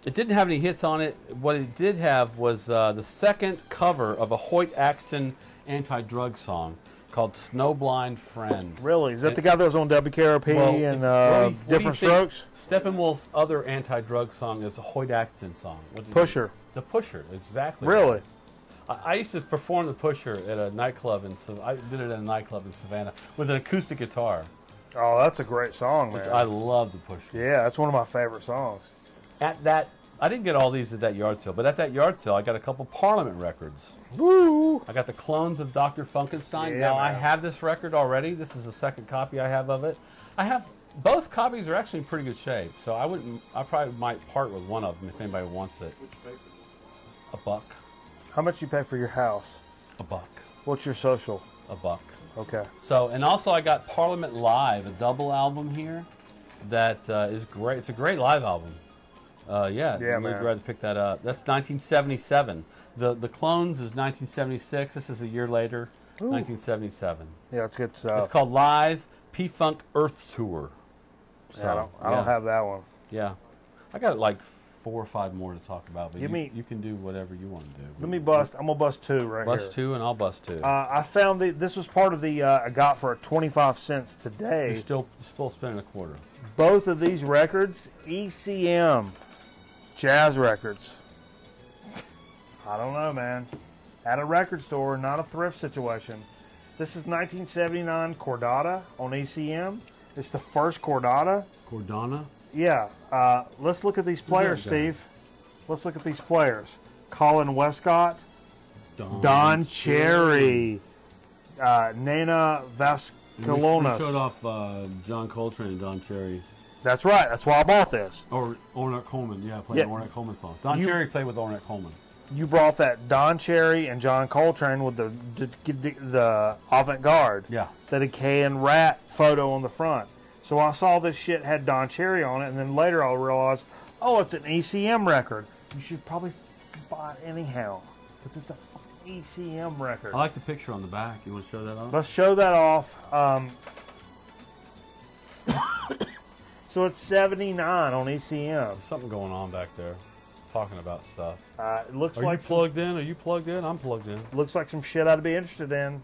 Speaker 1: It didn't have any hits on it. What it did have was the second cover of a Hoyt Axton anti-drug song called Snowblind Friend.
Speaker 2: Really? Is that the guy that was on WKRP and
Speaker 1: what do you
Speaker 2: Different
Speaker 1: think-
Speaker 2: Strokes?
Speaker 1: Steppenwolf's other anti-drug song is a Hoyt Axton song. What did you-
Speaker 2: Pusher.
Speaker 1: The Pusher, exactly.
Speaker 2: Really?
Speaker 1: I used to perform the Pusher at a nightclub I did it at a nightclub in Savannah with an acoustic guitar.
Speaker 2: Oh, that's a great song, man.
Speaker 1: I love the Pusher.
Speaker 2: Yeah, that's one of my favorite songs.
Speaker 1: At that, I didn't get all these at that yard sale, but at that yard sale, I got a couple Parliament records.
Speaker 2: Woo!
Speaker 1: I got the clones of Dr. Funkenstein.
Speaker 2: Yeah,
Speaker 1: now I
Speaker 2: man.
Speaker 1: have this record already. This is the second copy I have of it. I have both copies are actually in pretty good shape, so I probably might part with one of them if anybody wants it. $1.
Speaker 2: How much you pay for your house?
Speaker 1: $1.
Speaker 2: What's your social?
Speaker 1: $1.
Speaker 2: Okay.
Speaker 1: So, and also I got Parliament Live, a double album here that is great. It's a great live album. Yeah, I'm really
Speaker 2: man.
Speaker 1: glad to pick that up. That's 1977. The Clones is 1976. This is a year later, 1977.
Speaker 2: Yeah, it's good stuff.
Speaker 1: It's called Live P-Funk Earth Tour. So,
Speaker 2: Yeah, I don't have that one.
Speaker 1: Yeah, I got like 4 or 5 more to talk about, but
Speaker 2: Give me-
Speaker 1: you can do whatever you want to do.
Speaker 2: Let me bust. I'm gonna bust two right here.
Speaker 1: Bust 2 and I'll bust 2.
Speaker 2: I found this was part of the I got for 25 cents
Speaker 1: You're
Speaker 2: today.
Speaker 1: still spending a quarter.
Speaker 2: Both of these records, ECM, jazz records. I don't know, man. At a record store, not a thrift situation. This is 1979 Cordata on ECM. It's the first Cordata.
Speaker 1: Cordana?
Speaker 2: Yeah. Let's look at these players,
Speaker 1: guy?
Speaker 2: Steve. Let's look at these players. Colin Westcott, Don Cherry, Nena
Speaker 1: We
Speaker 2: Vasconcelos.
Speaker 1: showed off John Coltrane and Don Cherry.
Speaker 2: That's right. That's why I bought this.
Speaker 1: Or Ornette Coleman. Yeah, playing
Speaker 2: Yeah.
Speaker 1: Ornette Coleman songs. Don
Speaker 2: You-
Speaker 1: Cherry played with Ornette Coleman.
Speaker 2: You brought that Don Cherry and John Coltrane with the avant-garde.
Speaker 1: Yeah.
Speaker 2: The Decay and Rat photo on the front. So I saw this shit had Don Cherry on it, and then later I realized, oh, it's an ECM record. You should probably spot anyhow, because it's a fucking ECM record.
Speaker 1: I like the picture on the back. You want to show that off?
Speaker 2: Let's show that off. So it's 79 on ECM.
Speaker 1: Something going on back there. Talking about stuff.
Speaker 2: It looks
Speaker 1: Are
Speaker 2: like
Speaker 1: you plugged in? Are you plugged in? I'm plugged in.
Speaker 2: looks like some shit I'd be interested in.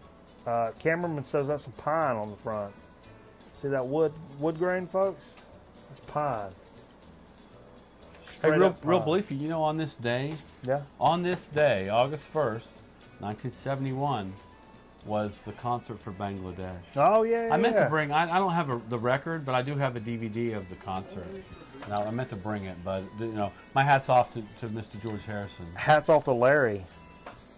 Speaker 2: Cameraman says that's some pine on the front. See that wood grain, folks? That's pine.
Speaker 1: Hey,
Speaker 2: Straight up
Speaker 1: real
Speaker 2: pine.
Speaker 1: Bleefy, you know, on this day,
Speaker 2: Yeah.
Speaker 1: August 1st, 1971, was the concert for Bangladesh.
Speaker 2: Oh yeah.
Speaker 1: I meant
Speaker 2: yeah.
Speaker 1: to bring. I don't have the record, but I do have a DVD of the concert. Now I meant to bring it, but you know, my hats off to Mr. George Harrison.
Speaker 2: Hats off to Larry.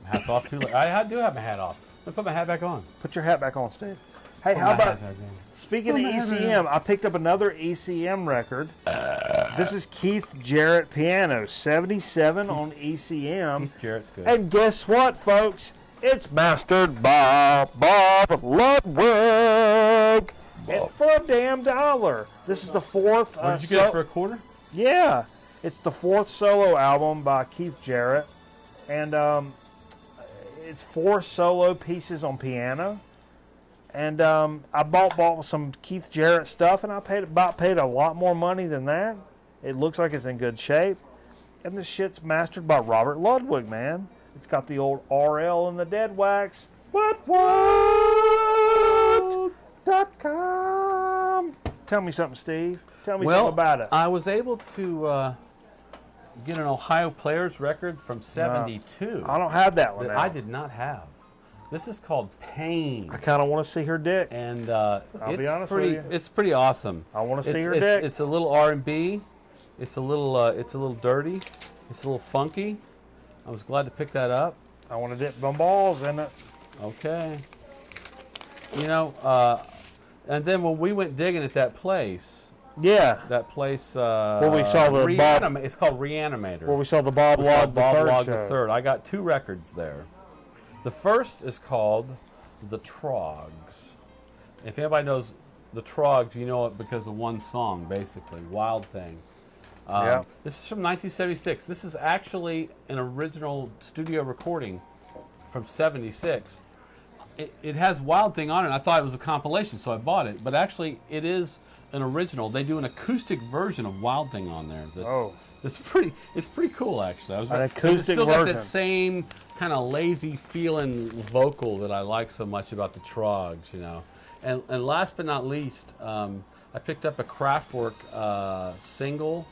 Speaker 1: Hats off to. I do have my hat off. Let me put my hat back on.
Speaker 2: Put your hat back on, Steve. Hey,
Speaker 1: Put
Speaker 2: how
Speaker 1: my
Speaker 2: about
Speaker 1: hat back on.
Speaker 2: speaking of
Speaker 1: Put my hat
Speaker 2: ECM? I picked up another ECM record. This is Keith Jarrett Piano, 77 on ECM.
Speaker 1: Keith Jarrett's good.
Speaker 2: And guess what, folks? It's mastered by Bob Ludwig. And for $1 damn. This is the fourth.
Speaker 1: Where did you get it for a quarter?
Speaker 2: Yeah, it's the fourth solo album by Keith Jarrett, and it's 4 solo pieces on piano. And I bought some Keith Jarrett stuff, and I paid a lot more money than that. It looks like it's in good shape, and this shit's mastered by Robert Ludwig, man. It's got the old RL and the dead wax. What.com. Tell me something, Steve. Tell me something about it.
Speaker 1: I was able to get an Ohio Players record from '72.
Speaker 2: I don't have that one
Speaker 1: that
Speaker 2: now.
Speaker 1: I did not have. This is called Pain,
Speaker 2: I kind of want to see her dick.
Speaker 1: and
Speaker 2: be honest with you.
Speaker 1: It's pretty awesome.
Speaker 2: I want to see her
Speaker 1: it's,
Speaker 2: dick.
Speaker 1: It's a little R&B. It's a little dirty. It's a little funky. I was glad to pick that up.
Speaker 2: I want to dip my balls in it.
Speaker 1: Okay. You know, and then when we went digging at that place,
Speaker 2: Yeah,
Speaker 1: where
Speaker 2: we saw the Bob,
Speaker 1: it's called Reanimator.
Speaker 2: where we saw the Bob
Speaker 1: We saw
Speaker 2: Log
Speaker 1: Bob
Speaker 2: the
Speaker 1: Log
Speaker 2: third
Speaker 1: the
Speaker 2: show.
Speaker 1: Third. I got 2 records there. The first is called The Trogs. If anybody knows The Trogs, you know it because of one song, basically, Wild Thing.
Speaker 2: Yeah.
Speaker 1: This is from 1976. This is actually an original studio recording from '76. It has Wild Thing on it. I thought it was a compilation, so I bought it. But actually, it is an original. They do an acoustic version of Wild Thing on there. It's pretty cool, actually.
Speaker 2: An acoustic
Speaker 1: it's still got that
Speaker 2: version.
Speaker 1: same kind of lazy feeling vocal that I like so much about the Trogs, you know. And last but not least, I picked up a Kraftwerk single,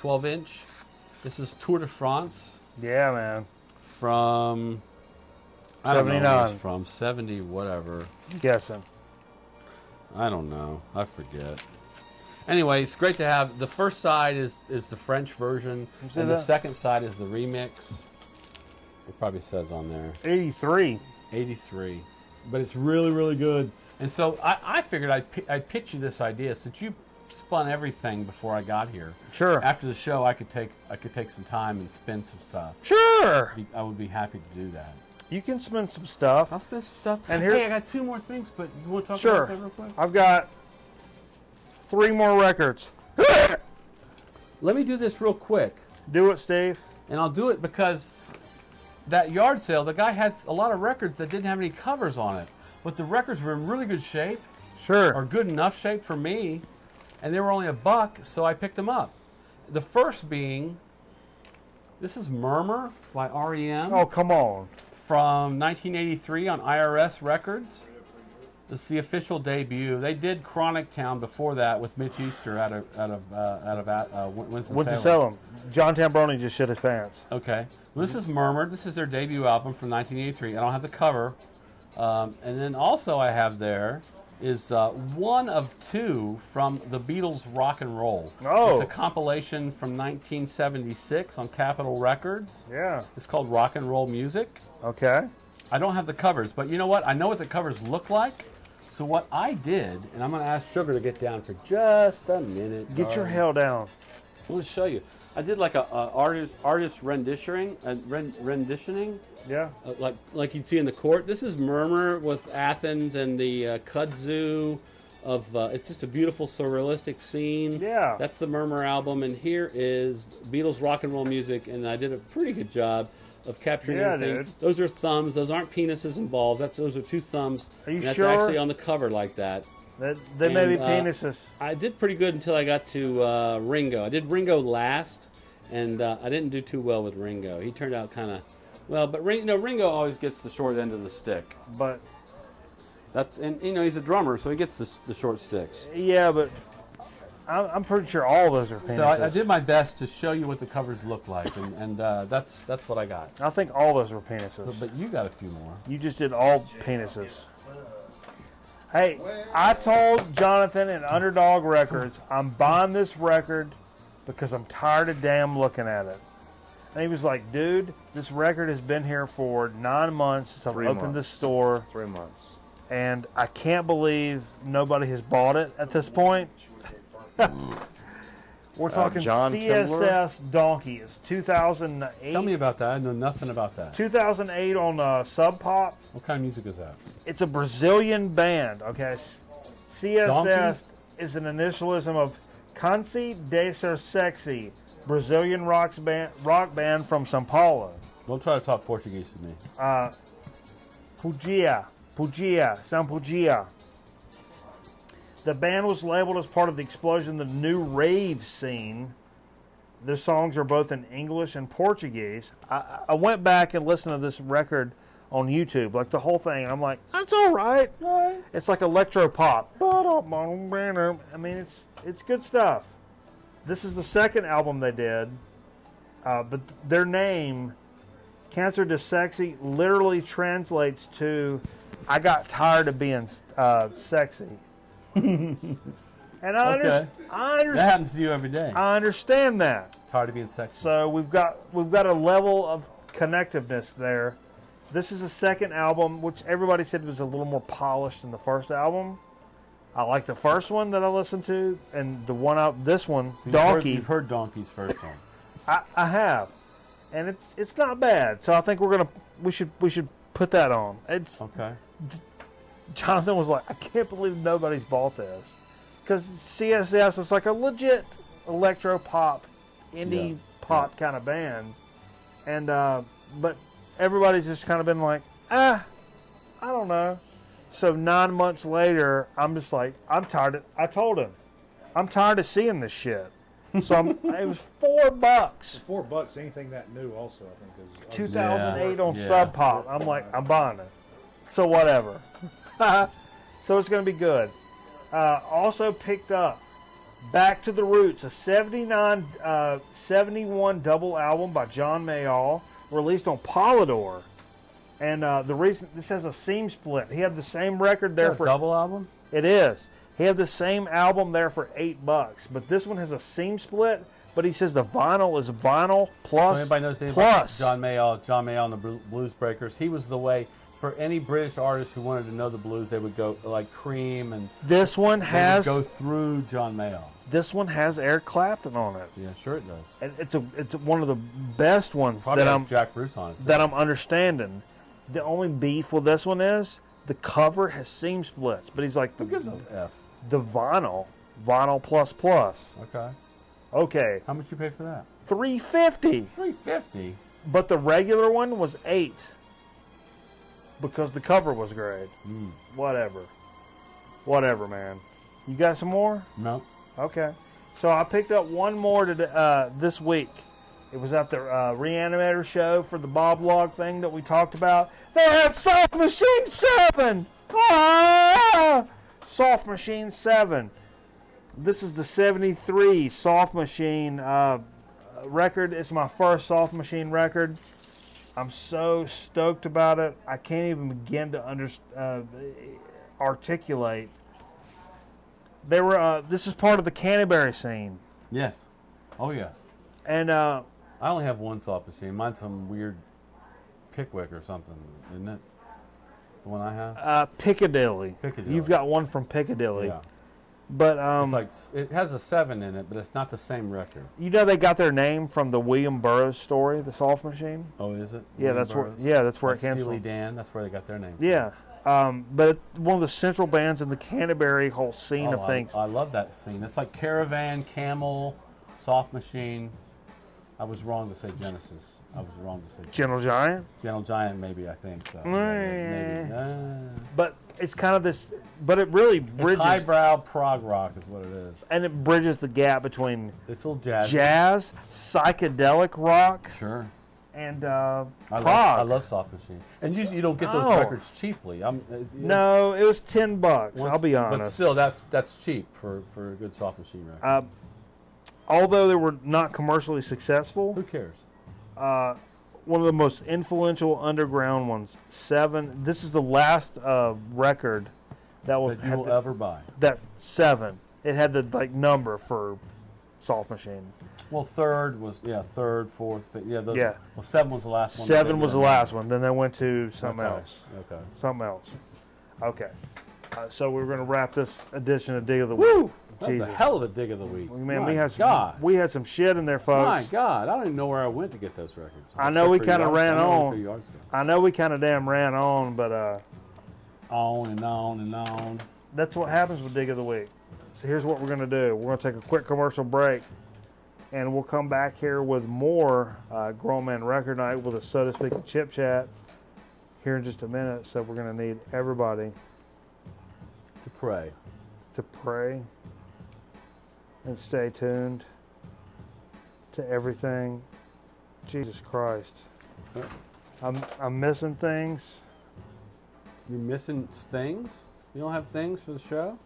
Speaker 1: 12-inch. This is Tour de France
Speaker 2: Yeah, man.
Speaker 1: from I don't know when
Speaker 2: 79.
Speaker 1: it's from 70 whatever.
Speaker 2: I'm guessing.
Speaker 1: I don't know. I forget. Anyway, it's great to have. The first side is the French version,
Speaker 2: see
Speaker 1: and the
Speaker 2: that?
Speaker 1: second side is the remix. It probably says on there
Speaker 2: 83.
Speaker 1: 83, but it's really, really good. And so I figured I'd pitch you this idea since you spun everything before I got here.
Speaker 2: Sure.
Speaker 1: After the show, I could take some time and spin some stuff.
Speaker 2: Sure.
Speaker 1: I would be happy to do that.
Speaker 2: You can spin some stuff.
Speaker 1: I'll spin some stuff.
Speaker 2: And
Speaker 1: hey,
Speaker 2: here's-
Speaker 1: I got 2 more things, but you want to talk
Speaker 2: Sure.
Speaker 1: about that real quick?
Speaker 2: I've got 3 more records.
Speaker 1: Let me do this real quick.
Speaker 2: Do it, Steve.
Speaker 1: And I'll do it because that yard sale, the guy had a lot of records that didn't have any covers on it. But the records were in really good shape,
Speaker 2: Sure.
Speaker 1: or good enough shape for me, and they were only $1, so I picked them up. The first being, this is Murmur by REM
Speaker 2: Oh, come on.
Speaker 1: from 1983 on IRS Records. This is the official debut. They did Chronic Town before that with Mitch Easter out of Winston-Salem.
Speaker 2: Winston-Salem. John Tambroni just shit his pants.
Speaker 1: Okay. Well, this is Murmur. This is their debut album from 1983. I don't have the cover. And then also I have there is one of 2 from the Beatles Rock and Roll.
Speaker 2: Oh.
Speaker 1: It's a compilation from 1976 on Capitol Records.
Speaker 2: Yeah.
Speaker 1: It's called Rock and Roll Music.
Speaker 2: Okay.
Speaker 1: I don't have the covers, but you know what? I know what the covers look like. So what I did, and I'm going to ask Sugar to get down for just a minute.
Speaker 2: Get your
Speaker 1: darling.
Speaker 2: hell down.
Speaker 1: I'm going to show you. I did like a artist renditioning,
Speaker 2: Yeah.
Speaker 1: like you'd see in the court. This is Murmur with Athens and the kudzu, it's just a beautiful surrealistic scene.
Speaker 2: Yeah.
Speaker 1: That's the Murmur album, and here is Beatles rock and roll music, and I did a pretty good job of capturing everything.
Speaker 2: Dude.
Speaker 1: Those are thumbs. Those aren't penises and balls. Those are two thumbs.
Speaker 2: Are you
Speaker 1: and that's
Speaker 2: sure?
Speaker 1: actually on the cover like that.
Speaker 2: They may be
Speaker 1: And,
Speaker 2: penises.
Speaker 1: I did pretty good until I got to Ringo. I did Ringo last, and I didn't do too well with Ringo. He turned out kind of well, but Ringo always gets the short end of the stick.
Speaker 2: But
Speaker 1: And he's a drummer, so he gets the short sticks.
Speaker 2: yeah, but I'm pretty sure all those are penises.
Speaker 1: So I did my best to show you what the covers look like, and that's what I got.
Speaker 2: I think all those were penises.
Speaker 1: So, but you got a few more.
Speaker 2: You just did all penises. Hey, I told Jonathan at Underdog Records, I'm buying this record because I'm tired of damn looking at it. And he was like, dude, this record has been here for 9 months since I've
Speaker 3: 3
Speaker 2: opened
Speaker 3: months.
Speaker 2: this store,
Speaker 3: 3 months.
Speaker 2: and I can't believe nobody has bought it at this point. We're talking
Speaker 3: John
Speaker 2: CSS Donkey. It's 2008.
Speaker 1: Tell me about that. I know nothing about that.
Speaker 2: 2008 on Sub Pop.
Speaker 1: What kind of music is that?
Speaker 2: It's a Brazilian band, okay? CSS
Speaker 1: Donkey?
Speaker 2: is an initialism of Canse de Ser Sexy, Brazilian rock band from São Paulo.
Speaker 1: Don't try to talk Portuguese to me.
Speaker 2: Pugia, São Pugia. The band was labeled as part of the explosion of the new rave scene. Their songs are both in English and Portuguese. I went back and listened to this record on YouTube, like the whole thing. I'm like, that's all right. It's like electro pop. I mean, it's good stuff. This is the second album they did, but their name, Cancer de Sexy, literally translates to "I got tired of being sexy." And I understand.
Speaker 1: That happens to you every day.
Speaker 2: I understand that.
Speaker 1: Tired of being sexy.
Speaker 2: So we've got a level of connectiveness there. This is the second album, which everybody said was a little more polished than the first album. I like the first one that I listened to, and the one out. This one,
Speaker 1: So
Speaker 2: Donkey.
Speaker 1: You've heard Donkey's first one.
Speaker 2: I have, and it's not bad. So I think we should put that on. It's
Speaker 1: Okay.
Speaker 2: Jonathan was like, I can't believe nobody's bought this, because CSS is like a legit electro pop, indie pop kind of band, and but everybody's just kind of been like, I don't know. So 9 months later, I'm just like, I'm tired. I told him, I'm tired of seeing this shit. So it was $4.
Speaker 4: $4, anything that new also, I think is
Speaker 2: 2008 on
Speaker 1: Yeah.
Speaker 2: Sub Pop. I'm like, I'm buying it. So whatever. So it's going to be good. Also picked up Back to the Roots, a 71 double album by John Mayall, released on Polydor. And the reason this has a seam split, he had the same record there for
Speaker 1: double album?
Speaker 2: It is. He had the same album there for $8, but this one has a seam split. But he says the vinyl is vinyl plus
Speaker 1: So anybody knows anything
Speaker 2: plus.
Speaker 1: about John Mayall and the Blues Breakers? He was the way for any British artist who wanted to know the blues. They would go like Cream, and
Speaker 2: This one
Speaker 1: they would
Speaker 2: has
Speaker 1: go through John Mayall.
Speaker 2: this one has Eric Clapton on it,
Speaker 1: Yeah, sure it does.
Speaker 2: and it's one of the best ones
Speaker 1: Probably
Speaker 2: that
Speaker 1: has
Speaker 2: I'm
Speaker 1: Jack Bruce on it. too.
Speaker 2: that I'm understanding. The only beef with this one is the cover has seam splits, but he's like
Speaker 1: Who gives a F?
Speaker 2: the vinyl plus plus.
Speaker 1: Okay.
Speaker 2: Okay,
Speaker 1: How much you pay for that?
Speaker 2: $350.
Speaker 1: $350.
Speaker 2: But the regular one was $8 because the cover was great. Whatever, man. You got some more?
Speaker 1: No.
Speaker 2: Okay. So I picked up one more this week. It was at the Reanimator show for the Bob Log thing that we talked about. They had Soft Machine 7! Ah! Soft Machine 7. This is the 73 Soft Machine record. It's my first Soft Machine record. I'm so stoked about it. I can't even begin to articulate. They were. This is part of the Canterbury scene,
Speaker 1: Yes. Oh, yes.
Speaker 2: and
Speaker 1: I only have one soft machine. Mine's some weird Pickwick or something, isn't it? The one I have?
Speaker 2: Piccadilly.
Speaker 1: Piccadilly.
Speaker 2: You've got one from Piccadilly,
Speaker 1: Yeah.
Speaker 2: but
Speaker 1: It's like, it has a 7 in it, but it's not the same record.
Speaker 2: you know they got their name from the William Burroughs story, the Soft Machine.
Speaker 1: Oh, is it?
Speaker 2: Yeah,
Speaker 1: William
Speaker 2: that's where.
Speaker 1: Burroughs?
Speaker 2: Yeah, that's where
Speaker 1: Like
Speaker 2: it came
Speaker 1: Steely
Speaker 2: from.
Speaker 1: Dan, that's where they got their name.
Speaker 2: Yeah, But one of the central bands in the Canterbury whole scene of things.
Speaker 1: I love that scene. It's like Caravan, Camel, Soft Machine. I was wrong to say Genesis. I was wrong to say
Speaker 2: Gentle Giant.
Speaker 1: Gentle Giant, maybe, I think so. Maybe.
Speaker 2: But it's kind of this, but it really
Speaker 1: It's
Speaker 2: bridges,
Speaker 1: highbrow prog rock is what it is.
Speaker 2: and it bridges the gap between
Speaker 1: It's a little jazz.
Speaker 2: jazz, psychedelic rock,
Speaker 1: Sure.
Speaker 2: and
Speaker 1: I
Speaker 2: prog.
Speaker 1: love Soft Machine. And you don't get those
Speaker 2: Oh.
Speaker 1: records cheaply.
Speaker 2: No, it was $10. I'll be honest.
Speaker 1: But still, that's cheap for a good Soft Machine record.
Speaker 2: Although they were not commercially successful,
Speaker 1: Who cares?
Speaker 2: one of the most influential underground ones, Seven. This is the last record that was
Speaker 1: That you will ever buy.
Speaker 2: that Seven. It had the number for Soft Machine.
Speaker 1: Well, third, fourth, fifth. Yeah, those.
Speaker 2: Yeah.
Speaker 1: Well, 7 was the last one.
Speaker 2: Seven was the last one. Then they went to something
Speaker 1: Okay.
Speaker 2: else.
Speaker 1: Okay.
Speaker 2: Something else. Okay. So we're going to wrap this edition of Dig of the Week.
Speaker 1: Woo! That's
Speaker 2: Jesus.
Speaker 1: a hell of a dig of the week.
Speaker 2: Man,
Speaker 1: My
Speaker 2: we had
Speaker 1: God.
Speaker 2: some shit in there, folks.
Speaker 1: My God, I don't even know where I went to get those records.
Speaker 2: I know we
Speaker 1: Except for
Speaker 2: kinda
Speaker 1: yard-
Speaker 2: ran
Speaker 1: I know I went
Speaker 2: on.
Speaker 1: to a yard sale.
Speaker 2: I know we kind of damn ran on, but
Speaker 1: On and on and on.
Speaker 2: that's what happens with Dig of the Week. So here's what we're going to do. We're going to take a quick commercial break, and we'll come back here with more Grown Man Record Night with a So to Speak Chip Chat here in just a minute. So we're going to need everybody
Speaker 1: To pray.
Speaker 2: to pray and stay tuned to everything. Jesus Christ. I'm missing things.
Speaker 1: You're missing things? You don't have things for the show?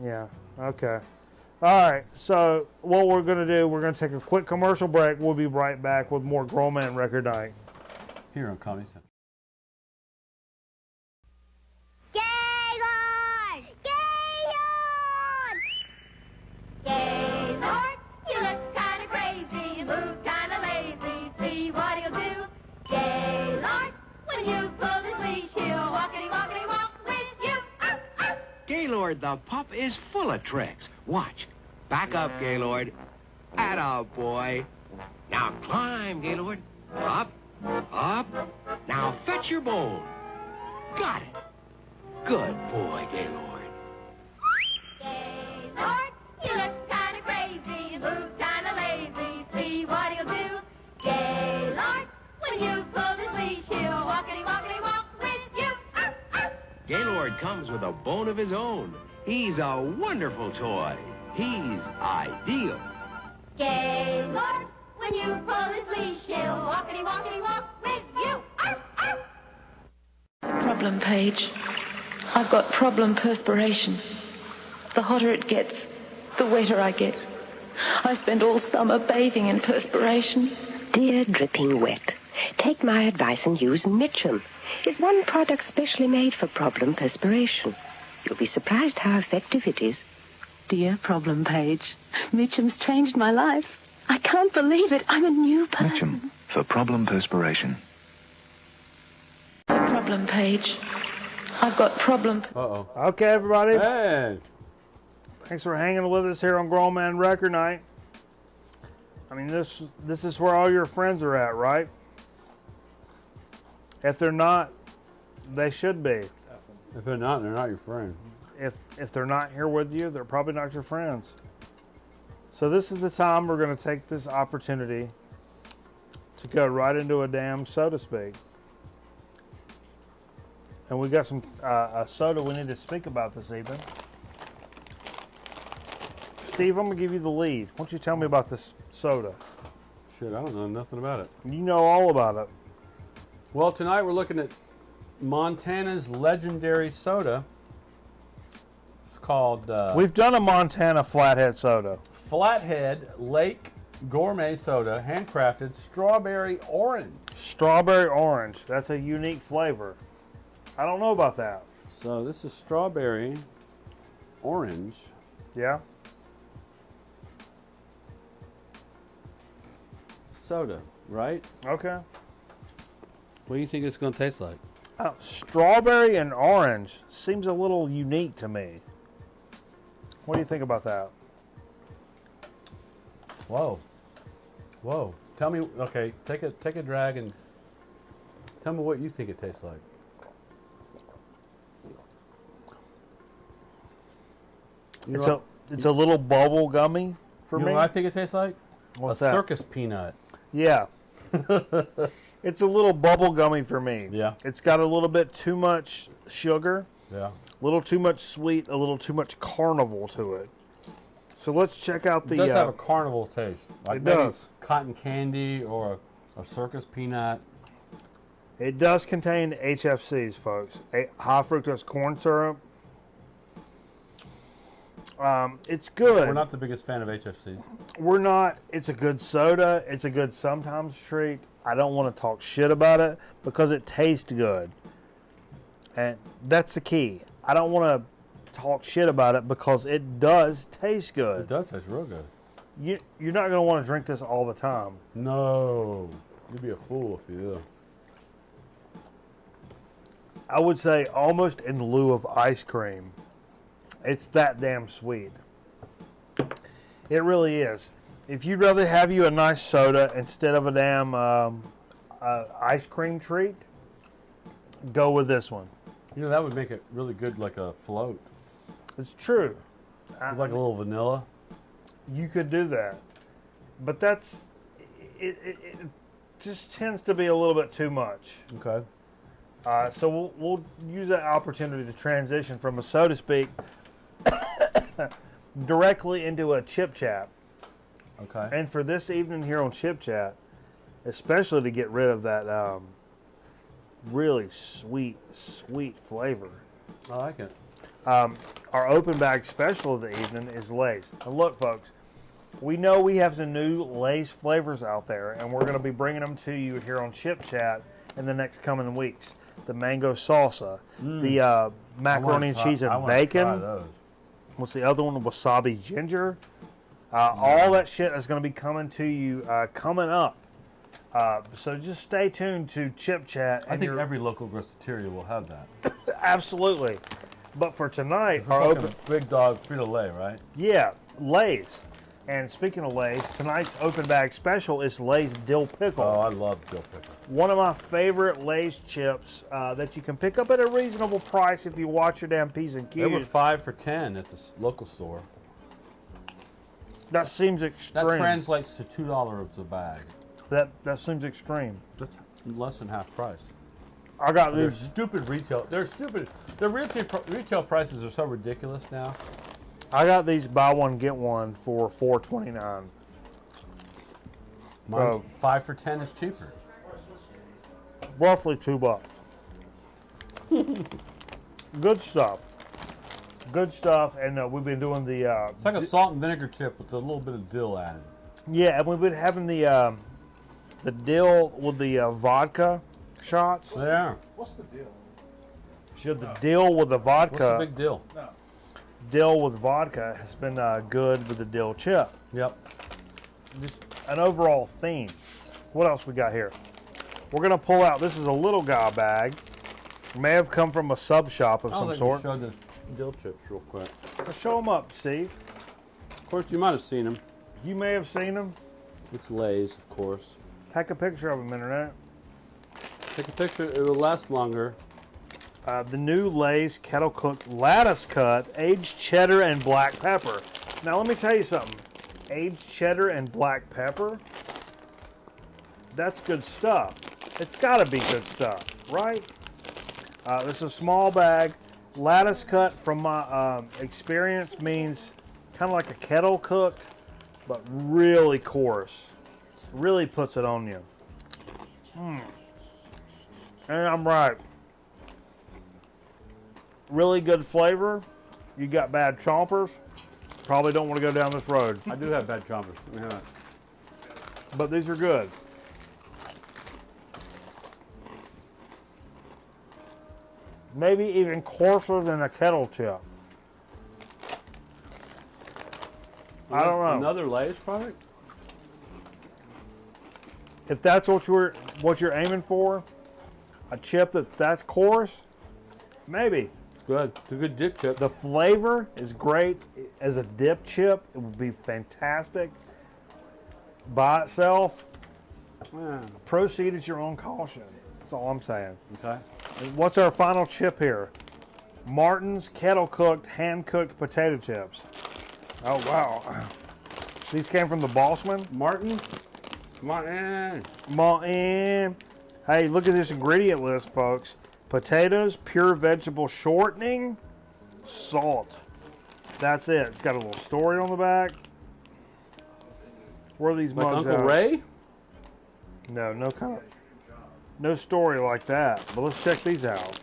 Speaker 2: Yeah, okay. All right, so what we're going to do, we're going to take a quick commercial break. We'll be right back with more Grown Man Record Night.
Speaker 1: Here on Comedy Central.
Speaker 6: Gaylord, you look kinda crazy, you move kinda lazy, see what he'll do. Gaylord, when you pull his leash, he'll walkity walk with you.
Speaker 7: Gaylord the pup is full of tricks. Watch. Back up, Gaylord. Atta boy. Now climb, Gaylord. Up, up. Now fetch your bone. Got it. Good boy, Gaylord.
Speaker 6: Gaylord, you look kinda crazy, you move kinda lazy, see what he'll do. Gaylord, when you pull his leash, he'll walkity walk with you.
Speaker 7: Gaylord comes with a bone of his own. He's a wonderful toy. He's ideal.
Speaker 6: Gaylord, when you pull his leash, he'll walkity walk with you.
Speaker 8: Problem page. I've got problem perspiration. The hotter it gets, the wetter I get. I spend all summer bathing in perspiration.
Speaker 9: Dear dripping wet, take my advice and use Mitchum. It's one product specially made for problem perspiration. You'll be surprised how effective it is.
Speaker 8: Dear problem page, Mitchum's changed my life. I can't believe it. I'm a new person.
Speaker 10: Mitchum for problem perspiration.
Speaker 8: Problem page. I've got problem.
Speaker 1: Uh-oh.
Speaker 2: Okay, everybody.
Speaker 1: Hey!
Speaker 2: Thanks for hanging with us here on Grown Man Record Night. I mean, this is where all your friends are at, right? If they're not, they should be.
Speaker 1: If they're not your friend.
Speaker 2: If they're not here with you, they're probably not your friends. So this is the time we're going to take this opportunity to go right into a damn so to speak. And we got some a soda we need to speak about this evening. Steve, I'm going to give you the lead. Why don't you tell me about this soda?
Speaker 1: Shit, I don't know nothing about it.
Speaker 2: You know all about it.
Speaker 1: Well, tonight we're looking at Montana's legendary soda. It's called
Speaker 2: We've done a Montana Flathead soda.
Speaker 1: Flathead Lake Gourmet Soda, handcrafted strawberry orange.
Speaker 2: Strawberry orange. That's a unique flavor. I don't know about that.
Speaker 1: So this is strawberry orange.
Speaker 2: Yeah?
Speaker 1: Soda, right?
Speaker 2: Okay.
Speaker 1: What do you think it's going to taste like?
Speaker 2: Strawberry and orange seems a little unique to me. What do you think about that?
Speaker 1: Whoa. Whoa. Tell me, okay, take a drag and Tell me what you think it tastes like.
Speaker 2: It's a little bubble gummy for
Speaker 1: You
Speaker 2: me.
Speaker 1: know what I think it tastes like?
Speaker 2: What's
Speaker 1: a
Speaker 2: that?
Speaker 1: circus peanut.
Speaker 2: Yeah. It's a little bubble gummy for me.
Speaker 1: Yeah.
Speaker 2: It's got a little bit too much sugar,
Speaker 1: Yeah.
Speaker 2: a little too much sweet, a little too much carnival to it. So let's check out the.
Speaker 1: It does have a carnival taste. Like
Speaker 2: it
Speaker 1: maybe
Speaker 2: does.
Speaker 1: cotton candy or a circus peanut.
Speaker 2: It does contain HFCs, folks. High fructose corn syrup. It's good.
Speaker 1: We're not the biggest fan of HFCs.
Speaker 2: We're not. It's a good soda. It's a good sometimes treat. I don't want to talk shit about it because it tastes good. And that's the key. I don't want to talk shit about it because it does taste good.
Speaker 1: It does taste real good.
Speaker 2: You're not going to want to drink this all the time.
Speaker 1: No. You'd be a fool if you do.
Speaker 2: I would say almost in lieu of ice cream. It's that damn sweet. It really is. If you'd rather have you a nice soda instead of a damn ice cream treat, go with this one.
Speaker 1: You know, that would make it really good like a float.
Speaker 2: It's true.
Speaker 1: With like a little vanilla.
Speaker 2: You could do that. But that's... It just tends to be a little bit too much.
Speaker 1: Okay.
Speaker 2: So we'll use that opportunity to transition from a soda speak directly into a chip chat.
Speaker 1: Okay.
Speaker 2: And for this evening here on Chip Chat, especially to get rid of that really sweet flavor.
Speaker 1: I like it.
Speaker 2: Our open bag special of the evening is Lay's. Now look, folks, we know we have some new Lay's flavors out there, and we're going to be bringing them to you here on Chip Chat in the next coming weeks. The mango salsa, the macaroni and cheese and bacon.
Speaker 1: Try those.
Speaker 2: What's the other one? Wasabi ginger. All that shit is going to be coming to you coming up. So just stay tuned to Chip Chat.
Speaker 1: I think every local groceria will have that.
Speaker 2: Absolutely. But for tonight,
Speaker 1: We're talking Big Dog Frito-Lay, right?
Speaker 2: Yeah, Lay's. And speaking of Lay's, tonight's open bag special is Lay's Dill Pickle.
Speaker 1: Oh, I love dill pickle.
Speaker 2: One of my favorite Lay's chips that you can pick up at a reasonable price if you watch your damn P's and Q's.
Speaker 1: They were 5 for $10 at the local store.
Speaker 2: That seems extreme.
Speaker 1: That translates to $2 a bag.
Speaker 2: That seems extreme.
Speaker 1: That's less than half price.
Speaker 2: I got
Speaker 1: They're
Speaker 2: this.
Speaker 1: stupid retail. They're stupid. Their retail prices are so ridiculous now.
Speaker 2: I got these buy one get one for $4.29.
Speaker 1: Mine's 5 for $10 is cheaper.
Speaker 2: Roughly $2. Good stuff. Good stuff, and we've been doing the.
Speaker 1: It's like a salt and vinegar chip with a little bit of dill added.
Speaker 2: Yeah, and we've been having the dill with the vodka shots.
Speaker 1: Yeah.
Speaker 4: What's the deal?
Speaker 2: Should the dill with the vodka?
Speaker 1: What's the big deal?
Speaker 4: No.
Speaker 2: Dill with vodka has been good with the dill chip.
Speaker 1: Yep.
Speaker 2: Just an overall theme. What else we got here? We're gonna pull out. This is a little guy bag. May have come from a sub shop of some sort.
Speaker 1: Show this dill chips real quick.
Speaker 2: Let's show them up, Steve.
Speaker 1: Of course, you might have seen them.
Speaker 2: You may have seen them.
Speaker 1: It's Lay's, of course.
Speaker 2: Take a picture of them, internet.
Speaker 1: Take a picture. It will last longer.
Speaker 2: The new Lay's kettle cooked lattice cut, aged cheddar and black pepper. Now let me tell you something. Aged cheddar and black pepper. That's good stuff. It's got to be good stuff, right? This is a small bag. Lattice cut, from my experience, means kind of like a kettle cooked, but really coarse. Really puts it on you. And I'm right. Really good flavor. You got bad chompers. Probably don't want to go down this road.
Speaker 1: I do have bad chompers. Yeah.
Speaker 2: But these are good. Maybe even coarser than a kettle chip. I don't know.
Speaker 1: Another Lay's product?
Speaker 2: If that's what you're aiming for, a chip that's coarse, maybe.
Speaker 1: It's good. It's a good dip chip.
Speaker 2: The flavor is great. As a dip chip, it would be fantastic. By itself, proceed at your own caution. That's all I'm saying.
Speaker 1: Okay.
Speaker 2: What's our final chip here? Martin's kettle cooked, hand cooked potato chips. Oh wow. These came from the Bossman.
Speaker 1: Martin. Martin.
Speaker 2: Martin. Hey, look at this ingredient list, folks. Potatoes, pure vegetable shortening, salt. That's it. It's got a little story on the back. Where are these
Speaker 1: Like
Speaker 2: mugs
Speaker 1: Uncle
Speaker 2: out?
Speaker 1: Ray?
Speaker 2: No, no story like that. But let's check these out.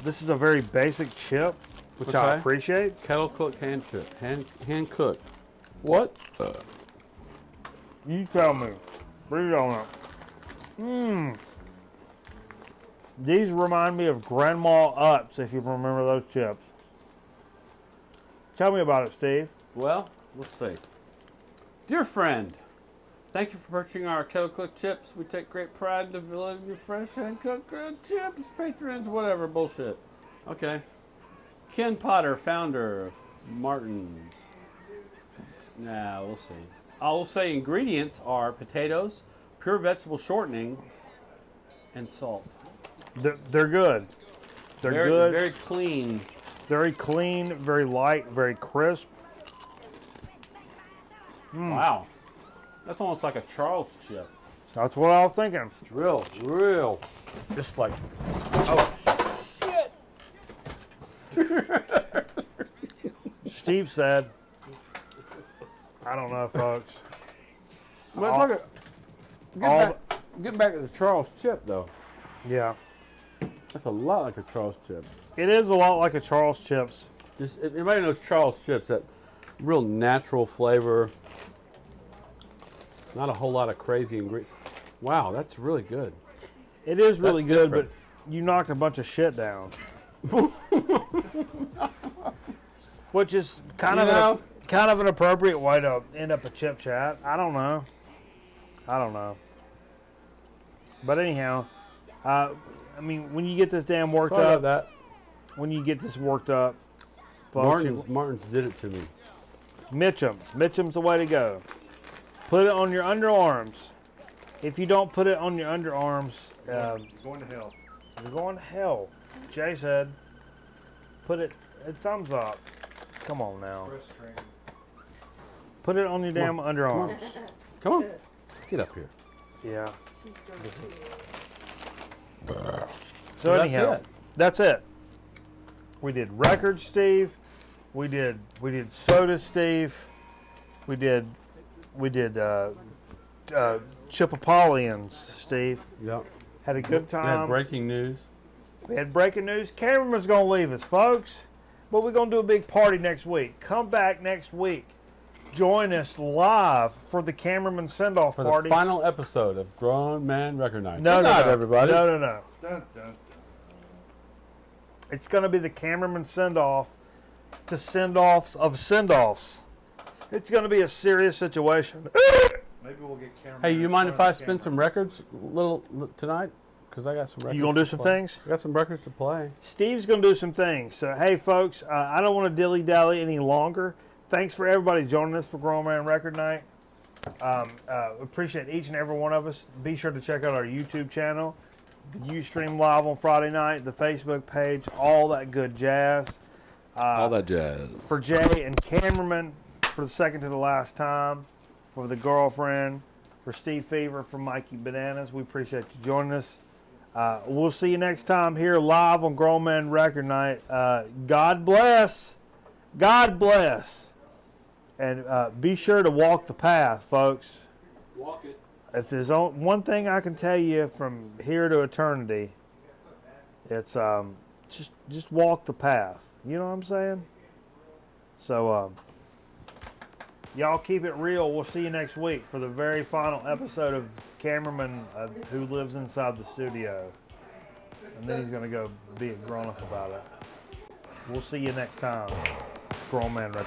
Speaker 2: This is a very basic chip, which I
Speaker 1: Okay.
Speaker 2: appreciate.
Speaker 1: Kettle cooked hand chip. Hand cooked. What?
Speaker 2: You tell me. Bring it on up. Mmm. These remind me of Grandma Utz, if you remember those chips. Tell me about it, Steve.
Speaker 1: Well, let's see. Dear friend, thank you for purchasing our kettle cooked chips. We take great pride in delivering your fresh hand cooked chips, patrons, whatever bullshit. Okay. Ken Potter, founder of Martin's. Now we'll see. I will say ingredients are potatoes, pure vegetable shortening, and salt.
Speaker 2: They're good. They're
Speaker 1: very,
Speaker 2: good.
Speaker 1: Very clean.
Speaker 2: Very clean, very light, very crisp.
Speaker 1: Wow. That's almost like a Charles chip.
Speaker 2: That's what I was thinking.
Speaker 1: Real. Just like, oh, shit.
Speaker 2: Steve said, I don't know, folks.
Speaker 1: But it's like getting back to the Charles chip, though.
Speaker 2: Yeah.
Speaker 1: That's a lot like a Charles chip.
Speaker 2: It is a lot like a Charles chips.
Speaker 1: Just if anybody knows Charles chips, that real natural flavor. Not a whole lot of crazy ingredients. Wow, that's really good.
Speaker 2: It is really
Speaker 1: That's
Speaker 2: good,
Speaker 1: different.
Speaker 2: but you knocked a bunch of shit down. Which is kind of an appropriate way to end up a chip chat. I don't know. But anyhow, I mean, when you get this damn worked
Speaker 1: Sorry
Speaker 2: up,
Speaker 1: about that.
Speaker 2: when you get this worked up, folks,
Speaker 1: Martin's did it to me.
Speaker 2: Mitchum's the way to go. Put it on your underarms. If you don't put it on your underarms,
Speaker 4: You're going to hell.
Speaker 2: you're going to hell. Jay said, put it, thumbs up. Come on now.
Speaker 4: Press train.
Speaker 2: Put it on your damn underarms.
Speaker 1: Come on, get up here.
Speaker 2: Yeah.
Speaker 1: So
Speaker 2: So
Speaker 1: that's
Speaker 2: anyhow,
Speaker 1: it.
Speaker 2: that's it. We did records, Steve. We did soda, Steve. We did Chipopolians, Steve.
Speaker 1: Yep.
Speaker 2: Had a good
Speaker 1: We
Speaker 2: time.
Speaker 1: had breaking news.
Speaker 2: We had breaking news. Cameraman's gonna leave us, folks. But we're gonna do a big party next week. Come back next week. Join us live for the cameraman send-off
Speaker 1: For
Speaker 2: party.
Speaker 1: the final episode of Grown Man Record Night.
Speaker 2: No,
Speaker 1: Good
Speaker 2: no,
Speaker 1: night,
Speaker 2: no,
Speaker 1: everybody.
Speaker 2: No.
Speaker 4: Dun, dun.
Speaker 2: It's gonna be the cameraman send-off to send-offs of send-offs. It's gonna be a serious situation.
Speaker 4: Maybe we'll get camera.
Speaker 1: Hey, you mind if I spin some records tonight? Because I got some records.
Speaker 2: You gonna do
Speaker 1: to
Speaker 2: some
Speaker 1: play.
Speaker 2: things?
Speaker 1: I got some records to play.
Speaker 2: Steve's going to do some things. So, hey, folks, I don't want to dilly-dally any longer. Thanks for everybody joining us for Grown Man Record Night. Appreciate each and every one of us. Be sure to check out our YouTube channel, the Ustream Live on Friday night, the Facebook page, all that good jazz.
Speaker 1: All that jazz.
Speaker 2: For Jay and cameraman, for the second to the last time, for the girlfriend, for Steve Fever, for Mikey Bananas, we appreciate you joining us. We'll see you next time here live on Grown Man Record Night. God bless. God bless. And be sure to walk the path, folks.
Speaker 1: Walk it.
Speaker 2: If there's one thing I can tell you from here to eternity, it's just walk the path. You know what I'm saying? So y'all keep it real. We'll see you next week for the very final episode of Cameraman who lives inside the studio. And then he's going to go be a grown-up about it. We'll see you next time. Grown Man Record.